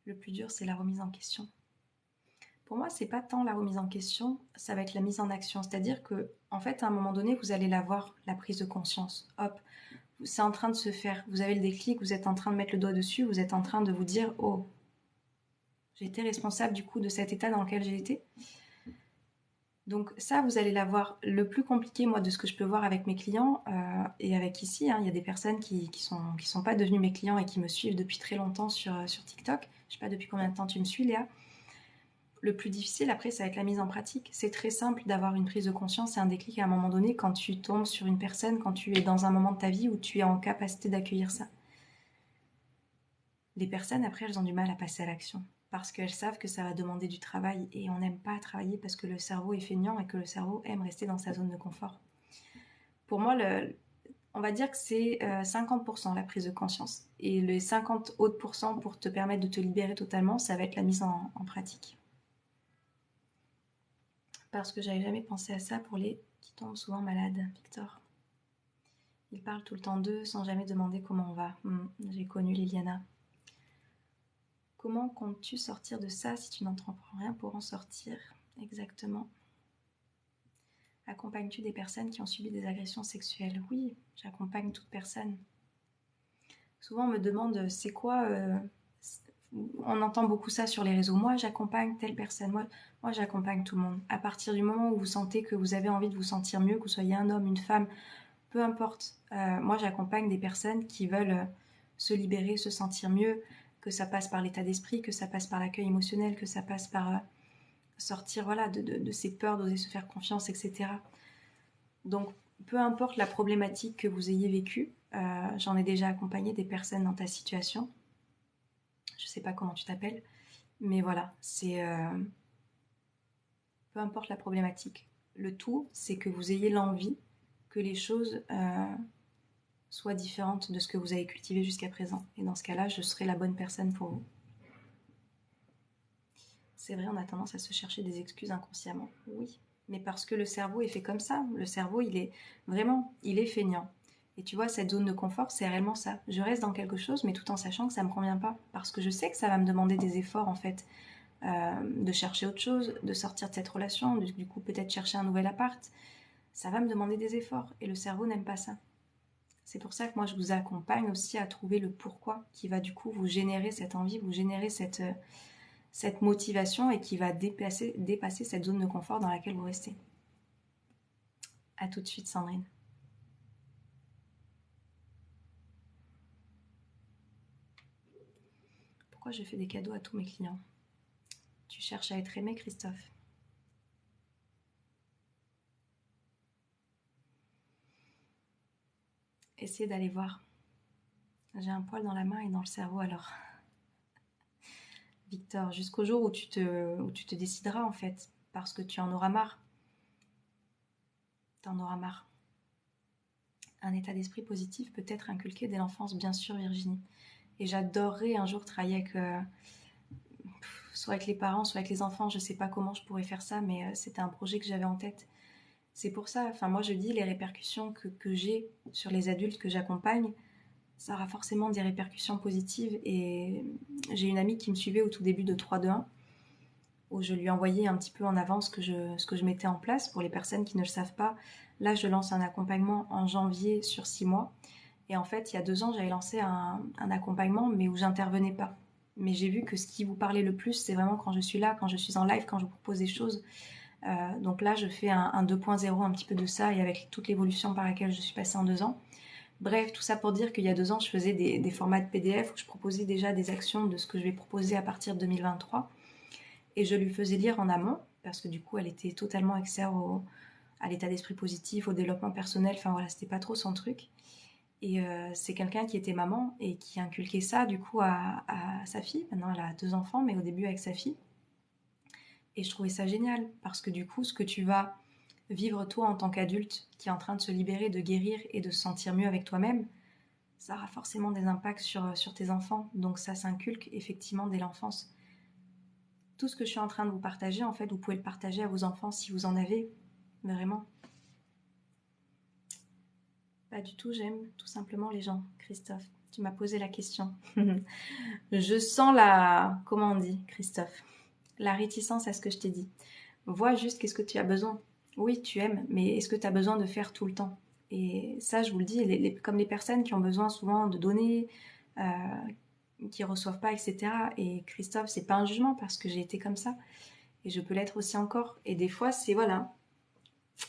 Le plus dur, c'est la remise en question. Pour moi, c'est pas tant la remise en question, ça va être la mise en action. C'est-à-dire que, en fait, à un moment donné, vous allez la voir, la prise de conscience. Hop, c'est en train de se faire. Vous avez le déclic, vous êtes en train de mettre le doigt dessus, vous êtes en train de vous dire, oh, j'ai été responsable du coup de cet état dans lequel j'ai été. Donc ça, vous allez l'avoir. Le plus compliqué, moi, de ce que je peux voir avec mes clients, et avec ici, hein, il y a des personnes qui sont pas devenues mes clients et qui me suivent depuis très longtemps sur TikTok. Je sais pas depuis combien de temps tu me suis, Léa. Le plus difficile, après, ça va être la mise en pratique. C'est très simple d'avoir une prise de conscience et un déclic à un moment donné quand tu tombes sur une personne, quand tu es dans un moment de ta vie où tu es en capacité d'accueillir ça. Les personnes, après, elles ont du mal à passer à l'action parce qu'elles savent que ça va demander du travail et on n'aime pas travailler parce que le cerveau est feignant et que le cerveau aime rester dans sa zone de confort. Pour moi, on va dire que c'est 50% la prise de conscience et les 50 autres pourcents pour te permettre de te libérer totalement, ça va être la mise en pratique. Parce que j'avais jamais pensé à ça pour les qui tombent souvent malades, Victor. Ils parlent tout le temps d'eux sans jamais demander comment on va. J'ai connu Liliana. Comment comptes-tu sortir de ça si tu n'entreprends rien pour en sortir? Exactement. Accompagnes-tu des personnes qui ont subi des agressions sexuelles? Oui, j'accompagne toute personne. Souvent on me demande c'est quoi... on entend beaucoup ça sur les réseaux. Moi j'accompagne telle personne. Moi j'accompagne tout le monde. À partir du moment où vous sentez que vous avez envie de vous sentir mieux, que vous soyez un homme, une femme, peu importe. Moi j'accompagne des personnes qui veulent se libérer, se sentir mieux, que ça passe par l'état d'esprit, que ça passe par l'accueil émotionnel, que ça passe par sortir voilà, de ses peurs, d'oser se faire confiance, etc. Donc, peu importe la problématique que vous ayez vécue, j'en ai déjà accompagné des personnes dans ta situation. Je sais pas comment tu t'appelles, mais voilà, c'est... peu importe la problématique. Le tout, c'est que vous ayez l'envie que les choses soient différentes de ce que vous avez cultivé jusqu'à présent. Et dans ce cas-là, je serai la bonne personne pour vous. C'est vrai, on a tendance à se chercher des excuses inconsciemment. Oui, mais parce que le cerveau est fait comme ça. Le cerveau, il est feignant. Et tu vois, cette zone de confort, c'est réellement ça. Je reste dans quelque chose, mais tout en sachant que ça me convient pas. Parce que je sais que ça va me demander des efforts, en fait. De chercher autre chose, de sortir de cette relation, du coup peut-être chercher un nouvel appart. Ça va me demander des efforts. Et le cerveau n'aime pas ça. C'est pour ça que moi, je vous accompagne aussi à trouver le pourquoi qui va du coup vous générer cette envie, vous générer cette motivation et qui va dépasser cette zone de confort dans laquelle vous restez. A tout de suite, Sandrine. Pourquoi je fais des cadeaux à tous mes clients? Tu cherches à être aimé, Christophe? Essayez d'aller voir. J'ai un poil dans la main et dans le cerveau alors. Victor, jusqu'au jour où tu te décideras en fait, parce que tu en auras marre. T'en auras marre. Un état d'esprit positif peut être inculqué dès l'enfance, bien sûr, Virginie. Et j'adorerais un jour travailler avec, soit avec les parents, soit avec les enfants. Je sais pas comment je pourrais faire ça, mais c'était un projet que j'avais en tête. C'est pour ça, enfin moi je dis les répercussions que j'ai sur les adultes que j'accompagne, ça aura forcément des répercussions positives. Et j'ai une amie qui me suivait au tout début de 3-2-1, où je lui envoyais un petit peu en avance ce que je mettais en place. Pour les personnes qui ne le savent pas, là je lance un accompagnement en janvier sur 6 mois. Et en fait, il y a 2 ans, j'avais lancé un accompagnement, mais où j'intervenais pas. Mais j'ai vu que ce qui vous parlait le plus, c'est vraiment quand je suis là, quand je suis en live, quand je vous propose des choses. Donc là, je fais un 2.0, un petit peu de ça, et avec toute l'évolution par laquelle je suis passée en 2 ans. Bref, tout ça pour dire qu'il y a 2 ans, je faisais des formats de PDF où je proposais déjà des actions de ce que je vais proposer à partir de 2023. Et je lui faisais lire en amont, parce que du coup, elle était totalement experte à l'état d'esprit positif, au développement personnel. Enfin voilà, c'était pas trop son truc. Et c'est quelqu'un qui était maman et qui inculquait ça du coup à sa fille. Maintenant, elle a 2 enfants, mais au début avec sa fille. Et je trouvais ça génial, parce que du coup, ce que tu vas vivre toi en tant qu'adulte, qui est en train de se libérer, de guérir et de se sentir mieux avec toi-même, ça aura forcément des impacts sur tes enfants. Donc ça s'inculque effectivement dès l'enfance. Tout ce que je suis en train de vous partager, en fait, vous pouvez le partager à vos enfants si vous en avez, vraiment. Pas du tout, j'aime tout simplement les gens, Christophe. Tu m'as posé la question. Je sens la... Comment on dit, Christophe? La réticence à ce que je t'ai dit. Vois juste qu'est-ce que tu as besoin. Oui, tu aimes, mais est-ce que tu as besoin de faire tout le temps? Et ça, je vous le dis, comme les personnes qui ont besoin souvent de donner, qui reçoivent pas, etc. Et Christophe, c'est pas un jugement parce que j'ai été comme ça. Et je peux l'être aussi encore. Et des fois, c'est voilà,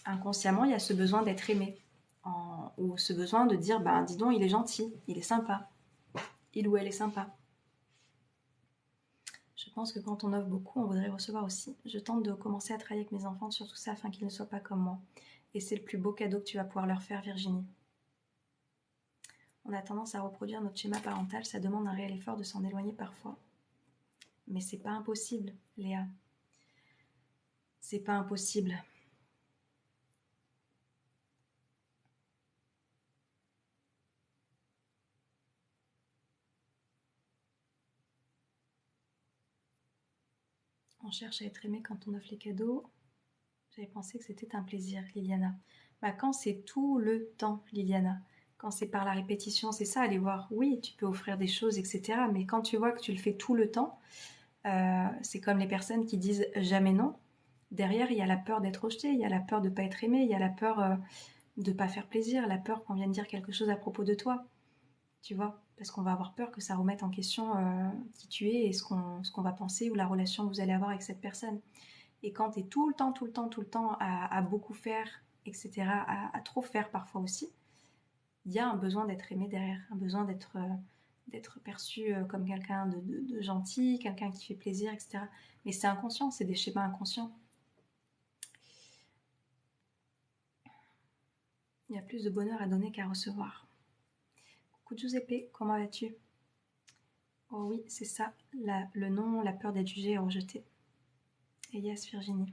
inconsciemment, il y a ce besoin d'être aimé. Ou ce besoin de dire, ben dis donc, il est gentil, il est sympa. Il ou elle est sympa. Je pense que quand on offre beaucoup, on voudrait recevoir aussi. Je tente de commencer à travailler avec mes enfants sur tout ça afin qu'ils ne soient pas comme moi. Et c'est le plus beau cadeau que tu vas pouvoir leur faire, Virginie. On a tendance à reproduire notre schéma parental, ça demande un réel effort de s'en éloigner parfois. Mais c'est pas impossible, Léa. C'est pas impossible. On cherche à être aimé quand on offre les cadeaux. J'avais pensé que c'était un plaisir, Liliana. Bah, quand c'est tout le temps, Liliana, quand c'est par la répétition, c'est ça, aller voir. Oui, tu peux offrir des choses, etc. Mais quand tu vois que tu le fais tout le temps, c'est comme les personnes qui disent jamais non. Derrière, il y a la peur d'être rejeté, il y a la peur de ne pas être aimé, il y a la peur de ne pas faire plaisir, la peur qu'on vienne dire quelque chose à propos de toi. Tu vois, parce qu'on va avoir peur que ça remette en question qui tu es et ce qu'on va penser ou la relation que vous allez avoir avec cette personne. Et quand tu es tout le temps, tout le temps, tout le temps à beaucoup faire, etc., à trop faire parfois aussi, il y a un besoin d'être aimé derrière, un besoin d'être perçu comme quelqu'un de gentil, quelqu'un qui fait plaisir, etc. Mais c'est inconscient, c'est des schémas inconscients. Il y a plus de bonheur à donner qu'à recevoir. Coucou Giuseppe, comment vas-tu? Oh oui, c'est ça, le nom, la peur d'être jugé et rejeté. Et yes, Virginie.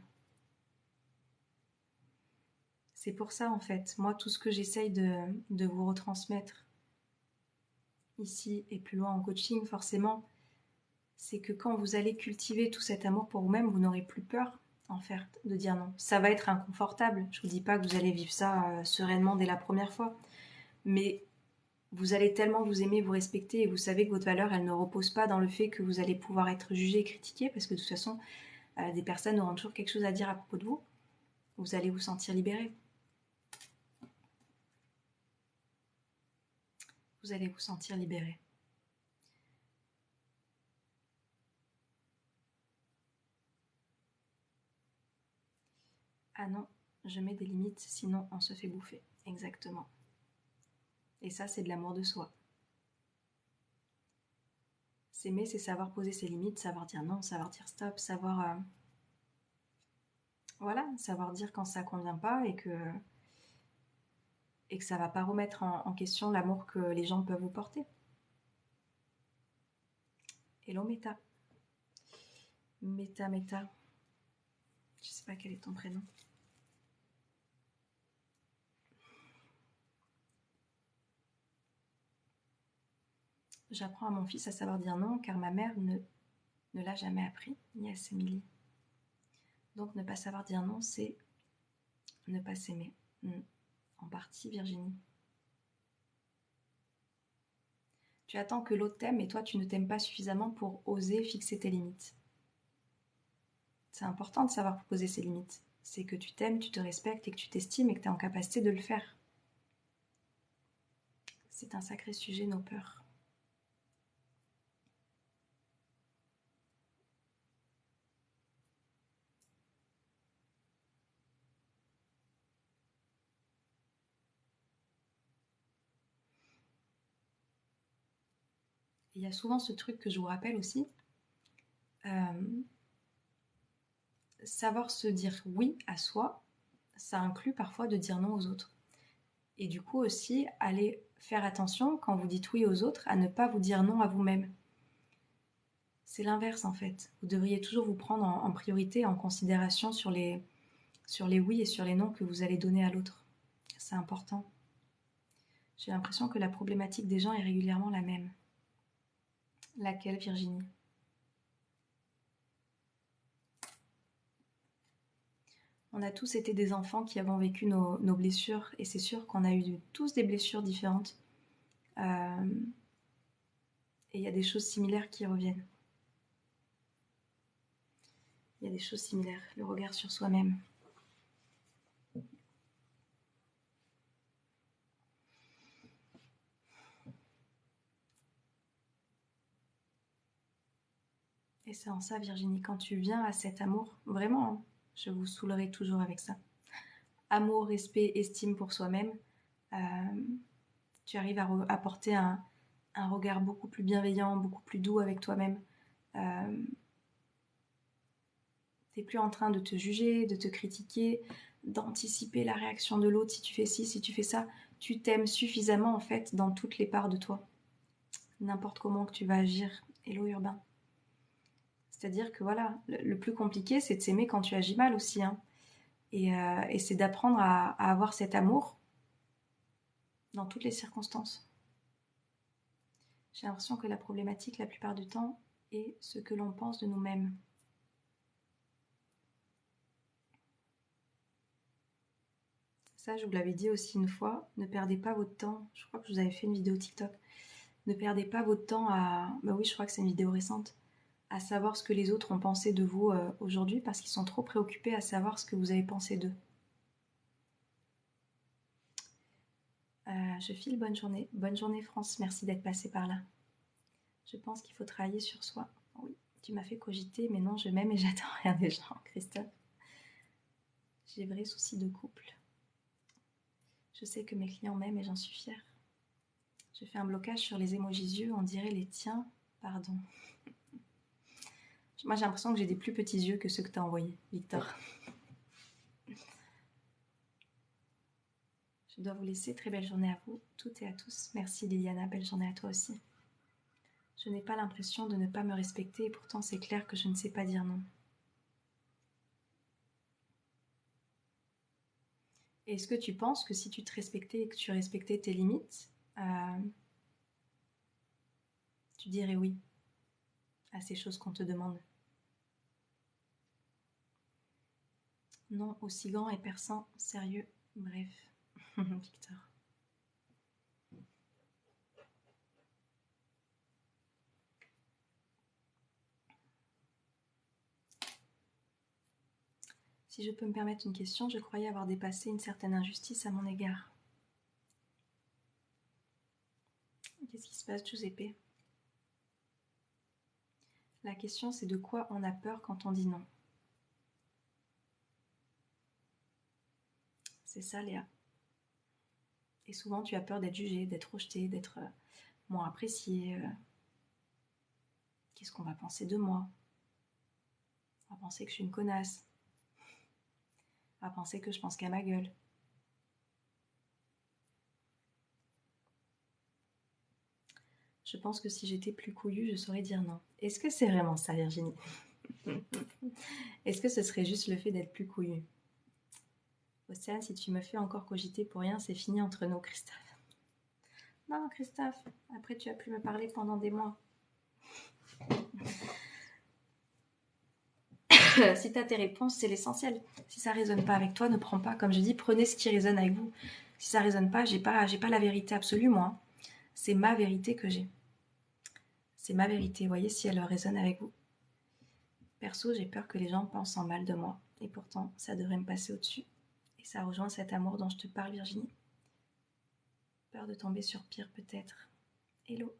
C'est pour ça, en fait, moi, tout ce que j'essaye de vous retransmettre ici et plus loin en coaching, forcément, c'est que quand vous allez cultiver tout cet amour pour vous-même, vous n'aurez plus peur, en fait, de dire non. Ça va être inconfortable. Je ne vous dis pas que vous allez vivre ça sereinement dès la première fois, mais vous allez tellement vous aimer, vous respecter, et vous savez que votre valeur, elle ne repose pas dans le fait que vous allez pouvoir être jugé et critiqué, parce que de toute façon, des personnes auront toujours quelque chose à dire à propos de vous. Vous allez vous sentir libéré. Vous allez vous sentir libéré. Ah non, je mets des limites, sinon on se fait bouffer. Exactement. Et ça, c'est de l'amour de soi. S'aimer, c'est savoir poser ses limites, savoir dire non, savoir dire stop, savoir... voilà, savoir dire quand ça convient pas et que ça va pas remettre en question l'amour que les gens peuvent vous porter. Hello Meta. Meta. Je sais pas quel est ton prénom. J'apprends à mon fils à savoir dire non car ma mère ne l'a jamais appris. Yes, Emily. Donc ne pas savoir dire non, c'est ne pas s'aimer. En partie, Virginie. Tu attends que l'autre t'aime et toi tu ne t'aimes pas suffisamment pour oser fixer tes limites. C'est important de savoir poser ses limites. C'est que tu t'aimes, tu te respectes et que tu t'estimes et que tu es en capacité de le faire. C'est un sacré sujet, nos peurs. Il y a souvent ce truc que je vous rappelle aussi. Savoir se dire oui à soi, ça inclut parfois de dire non aux autres. Et du coup aussi, allez faire attention quand vous dites oui aux autres à ne pas vous dire non à vous-même. C'est l'inverse en fait. Vous devriez toujours vous prendre en priorité, en considération sur les oui et sur les non que vous allez donner à l'autre. C'est important. J'ai l'impression que la problématique des gens est régulièrement la même. Laquelle, Virginie? On a tous été des enfants qui avons vécu nos blessures, et c'est sûr qu'on a eu tous des blessures différentes. Et il y a des choses similaires qui reviennent. Il y a des choses similaires, le regard sur soi-même. Et c'est en ça, Virginie, quand tu viens à cet amour, vraiment, hein, je vous saoulerai toujours avec ça. Amour, respect, estime pour soi-même, tu arrives à porter un regard beaucoup plus bienveillant, beaucoup plus doux avec toi-même. T'es plus en train de te juger, de te critiquer, d'anticiper la réaction de l'autre si tu fais ci, si tu fais ça. Tu t'aimes suffisamment en fait dans toutes les parts de toi. N'importe comment que tu vas agir. Hello Urbain. C'est-à-dire que voilà, le plus compliqué c'est de s'aimer quand tu agis mal aussi. Hein. Et c'est d'apprendre à avoir cet amour dans toutes les circonstances. J'ai l'impression que la problématique la plupart du temps est ce que l'on pense de nous-mêmes. Ça, je vous l'avais dit aussi une fois, ne perdez pas votre temps. Je crois que je vous avais fait une vidéo TikTok. Ne perdez pas votre temps à... Bah oui, je crois que c'est une vidéo récente. À savoir ce que les autres ont pensé de vous aujourd'hui parce qu'ils sont trop préoccupés à savoir ce que vous avez pensé d'eux. Je file, bonne journée. Bonne journée France, merci d'être passé par là. Je pense qu'il faut travailler sur soi. Oui, tu m'as fait cogiter, mais non, je m'aime et j'attends rien des gens, Christophe. J'ai vrai souci de couple. Je sais que mes clients m'aiment et j'en suis fière. Je fais un blocage sur les émojis yeux, on dirait les tiens. Pardon. Moi, j'ai l'impression que j'ai des plus petits yeux que ceux que tu as envoyés, Victor. Je dois vous laisser. Très belle journée à vous, toutes et à tous. Merci Liliana, belle journée à toi aussi. Je n'ai pas l'impression de ne pas me respecter et pourtant c'est clair que je ne sais pas dire non. Est-ce que tu penses que si tu te respectais et que tu respectais tes limites, tu dirais oui à ces choses qu'on te demande? Non, aussi grand et perçant, sérieux, bref. Victor. Si je peux me permettre une question, je croyais avoir dépassé une certaine injustice à mon égard. Qu'est-ce qui se passe, Giuseppe? La question, c'est de quoi on a peur quand on dit non. C'est ça, Léa. Et souvent, tu as peur d'être jugé, d'être rejeté, d'être moins apprécié. Qu'est-ce qu'on va penser de moi? On va penser que je suis une connasse. On va penser que je pense qu'à ma gueule. Je pense que si j'étais plus couillue, je saurais dire non. Est-ce que c'est vraiment ça, Virginie? Est-ce que ce serait juste le fait d'être plus couillue? Océane, si tu me fais encore cogiter pour rien, c'est fini entre nous, Christophe. Non, Christophe, après tu as pu me parler pendant des mois. Si tu as tes réponses, c'est l'essentiel. Si ça résonne pas avec toi, ne prends pas. Comme je dis, prenez ce qui résonne avec vous. Si ça résonne pas, j'ai pas la vérité absolue, moi. C'est ma vérité que j'ai. C'est ma vérité, voyez, si elle résonne avec vous. Perso, j'ai peur que les gens pensent en mal de moi. Et pourtant, ça devrait me passer au-dessus. Et ça rejoint cet amour dont je te parle, Virginie. Peur de tomber sur pire, peut-être. Hello.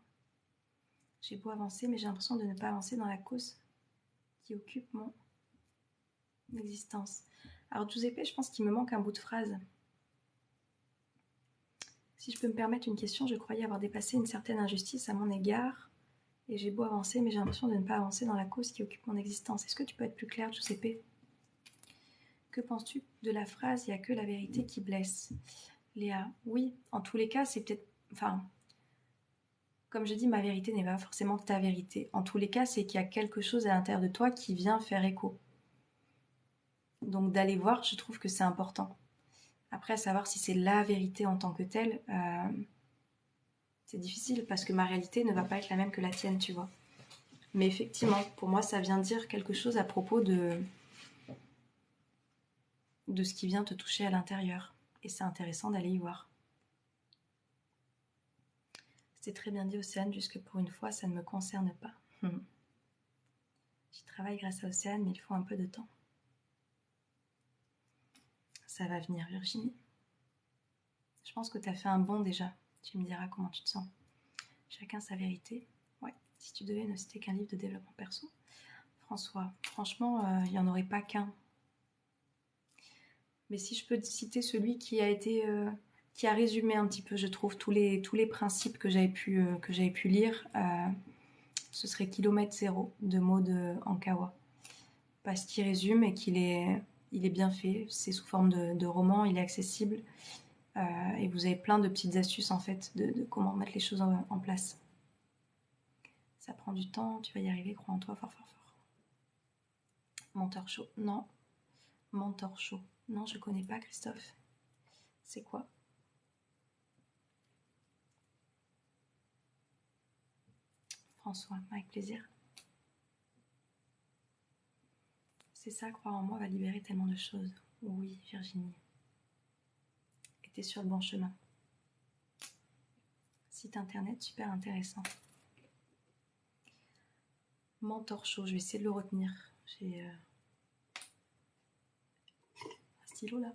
J'ai beau avancer, mais j'ai l'impression de ne pas avancer dans la cause qui occupe mon existence. Alors, Giuseppe, je pense qu'il me manque un bout de phrase. Si je peux me permettre une question, je croyais avoir dépassé une certaine injustice à mon égard. Et j'ai beau avancer, mais j'ai l'impression de ne pas avancer dans la cause qui occupe mon existence. Est-ce que tu peux être plus clair, Giuseppe? Que penses-tu de la phrase « il n'y a que la vérité qui blesse » Léa, oui, en tous les cas, c'est peut-être... Enfin, Comme je dis, ma vérité n'est pas forcément ta vérité. En tous les cas, c'est qu'il y a quelque chose à l'intérieur de toi qui vient faire écho. Donc d'aller voir, je trouve que c'est important. Après, à savoir si c'est la vérité en tant que telle, c'est difficile parce que ma réalité ne va pas être la même que la tienne, tu vois. Mais effectivement, pour moi, ça vient dire quelque chose à propos de ce qui vient te toucher à l'intérieur. Et c'est intéressant d'aller y voir. C'est très bien dit, Océane, jusque pour une fois, ça ne me concerne pas. J'y travaille grâce à Océane, mais il faut un peu de temps. Ça va venir, Virginie. Je pense que tu as fait un bond déjà. Tu me diras comment tu te sens. Chacun sa vérité. Ouais, si tu devais ne citer qu'un livre de développement perso. François, franchement, il n'y en aurait pas qu'un. Mais si je peux te citer celui qui a été... qui a résumé un petit peu, je trouve, tous les principes que j'avais pu lire, ce serait Kilomètre Zéro de Maud Ankawa. Parce qu'il résume et il est bien fait. C'est sous forme de roman, il est accessible. Et vous avez plein de petites astuces en fait de comment mettre les choses en place. Ça prend du temps, tu vas y arriver, crois en toi fort fort fort. Mentor chaud, non. Mentor chaud, non, je connais pas Christophe. C'est quoi? François, avec plaisir. C'est ça, croire en moi va libérer tellement de choses. Oui, Virginie. Et t'es sur le bon chemin. Site internet, super intéressant. Mentor chaud, je vais essayer de le retenir. J'ai un stylo là.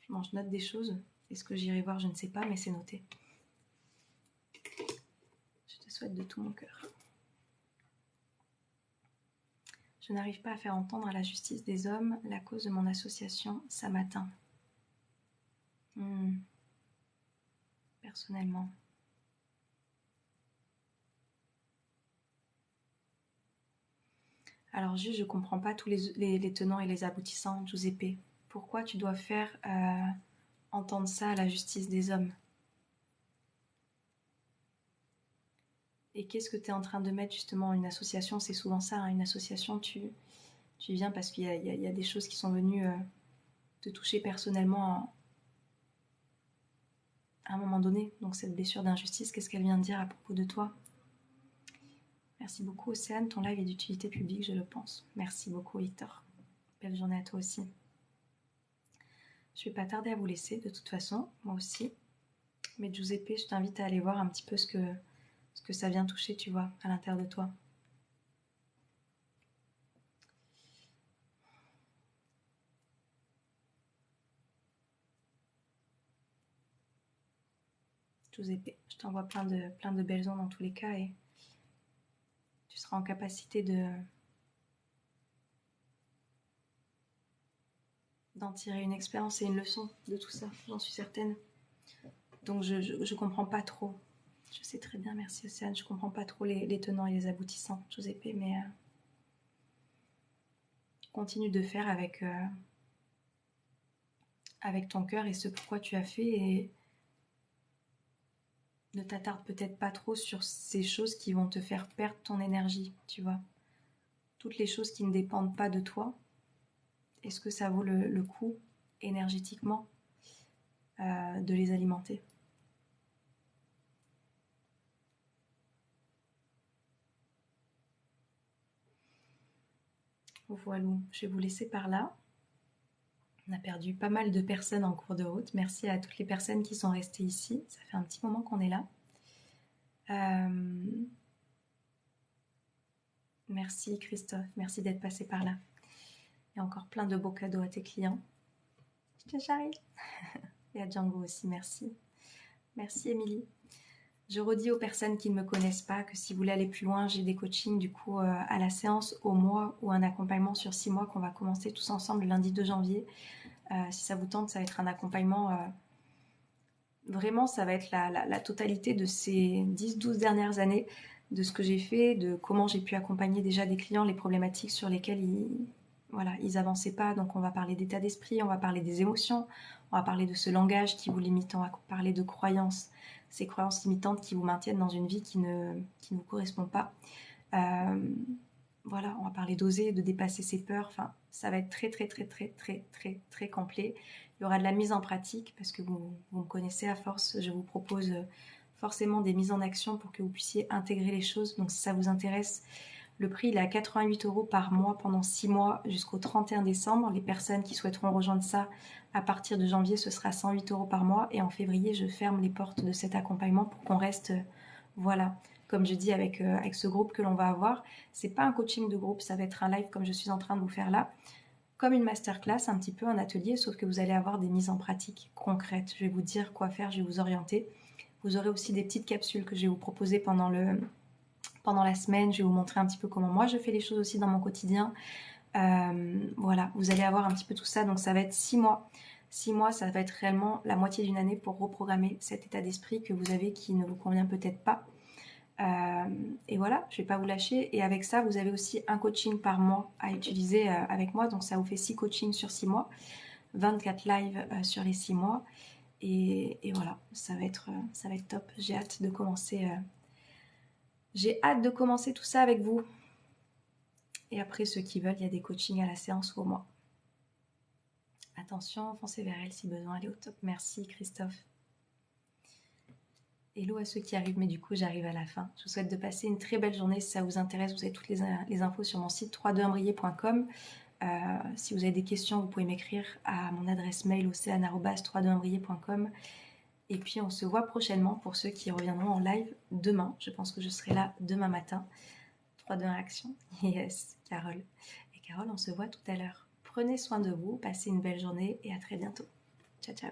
Bon, je note des choses. Est-ce que j'irai voir? Je ne sais pas, mais c'est noté. Je te souhaite de tout mon cœur. Je n'arrive pas à faire entendre à la justice des hommes la cause de mon association, ça m'atteint. Personnellement. Alors juste, je comprends pas tous les tenants et les aboutissants, Giuseppe. Pourquoi tu dois faire entendre ça à la justice des hommes? Et qu'est-ce que tu es en train de mettre justement? Une association, c'est souvent ça, hein, une association, tu viens parce qu'il y a des choses qui sont venues te toucher personnellement à un moment donné. Donc cette blessure d'injustice, qu'est-ce qu'elle vient de dire à propos de toi? Merci beaucoup Océane, ton live est d'utilité publique, je le pense. Merci beaucoup Victor. Belle journée à toi aussi. Je vais pas tarder à vous laisser de toute façon, moi aussi. Mais Giuseppe, je t'invite à aller voir un petit peu ce que ça vient toucher, tu vois, à l'intérieur de toi. Giuseppe, je t'envoie plein de belles ondes dans tous les cas et tu seras en capacité d'en tirer une expérience et une leçon de tout ça, j'en suis certaine. Donc je comprends pas trop. Je sais très bien, merci Océane, je comprends pas trop les tenants et les aboutissants, Giuseppe, mais continue de faire avec ton cœur et ce pourquoi tu as fait et ne t'attarde peut-être pas trop sur ces choses qui vont te faire perdre ton énergie, tu vois. Toutes les choses qui ne dépendent pas de toi, est-ce que ça vaut le coup énergétiquement de les alimenter? Voilà, je vais vous laisser par là. On a perdu pas mal de personnes en cours de route. Merci à toutes les personnes qui sont restées ici. Ça fait un petit moment qu'on est là. Merci Christophe, merci d'être passé par là. Et encore plein de beaux cadeaux à tes clients. Je te charrie. Et à Django aussi, merci. Merci Émilie. Je redis aux personnes qui ne me connaissent pas que si vous voulez aller plus loin, j'ai des coachings du coup à la séance au mois ou un accompagnement sur 6 mois qu'on va commencer tous ensemble le lundi 2 janvier. Si ça vous tente, ça va être un accompagnement... vraiment, ça va être la totalité de ces 10-12 dernières années, de ce que j'ai fait, de comment j'ai pu accompagner déjà des clients, les problématiques sur lesquelles voilà, ils avançaient pas. Donc on va parler d'état d'esprit, on va parler des émotions, on va parler de ce langage qui vous limite, on va parler de croyances, ces croyances limitantes qui vous maintiennent dans une vie qui ne vous correspond pas. Voilà, on va parler d'oser, de dépasser ses peurs. Enfin, ça va être très très complet. Il y aura de la mise en pratique parce que vous me connaissez à force. Je vous propose forcément des mises en action pour que vous puissiez intégrer les choses. Donc si ça vous intéresse, le prix il est à 88 € par mois pendant 6 mois jusqu'au 31 décembre. Les personnes qui souhaiteront rejoindre ça à partir de janvier, ce sera 108 € par mois. Et en février, je ferme les portes de cet accompagnement pour qu'on reste, voilà, comme je dis avec ce groupe que l'on va avoir. C'est pas un coaching de groupe, ça va être un live comme je suis en train de vous faire là. Comme une masterclass, un petit peu un atelier, sauf que vous allez avoir des mises en pratique concrètes. Je vais vous dire quoi faire, je vais vous orienter. Vous aurez aussi des petites capsules que je vais vous proposer pendant la semaine. Je vais vous montrer un petit peu comment moi je fais les choses aussi dans mon quotidien. Voilà, vous allez avoir un petit peu tout ça. Donc ça va être 6 mois. 6 mois, ça va être réellement la moitié d'une année pour reprogrammer cet état d'esprit que vous avez qui ne vous convient peut-être pas. Et voilà, je ne vais pas vous lâcher. Et avec ça, vous avez aussi un coaching par mois à utiliser avec moi. Donc ça vous fait 6 coachings sur 6 mois, 24 lives sur les 6 mois. Et voilà, ça va être top. J'ai hâte de commencer. J'ai hâte de commencer tout ça avec vous. Et après, ceux qui veulent, il y a des coachings à la séance ou au mois. Attention, foncez vers elle si besoin, elle est au top. Merci Christophe. Hello à ceux qui arrivent, mais du coup j'arrive à la fin. Je vous souhaite de passer une très belle journée. Si ça vous intéresse, vous avez toutes les infos sur mon site www.embrier.com. Si vous avez des questions, vous pouvez m'écrire à mon adresse mail océane@www.embrier.com. Et puis on se voit prochainement pour ceux qui reviendront en live demain. Je pense que je serai là demain matin. 3, 2, 1, action. Yes, Carole. Et Carole, on se voit tout à l'heure. Prenez soin de vous, passez une belle journée et à très bientôt. Ciao, ciao.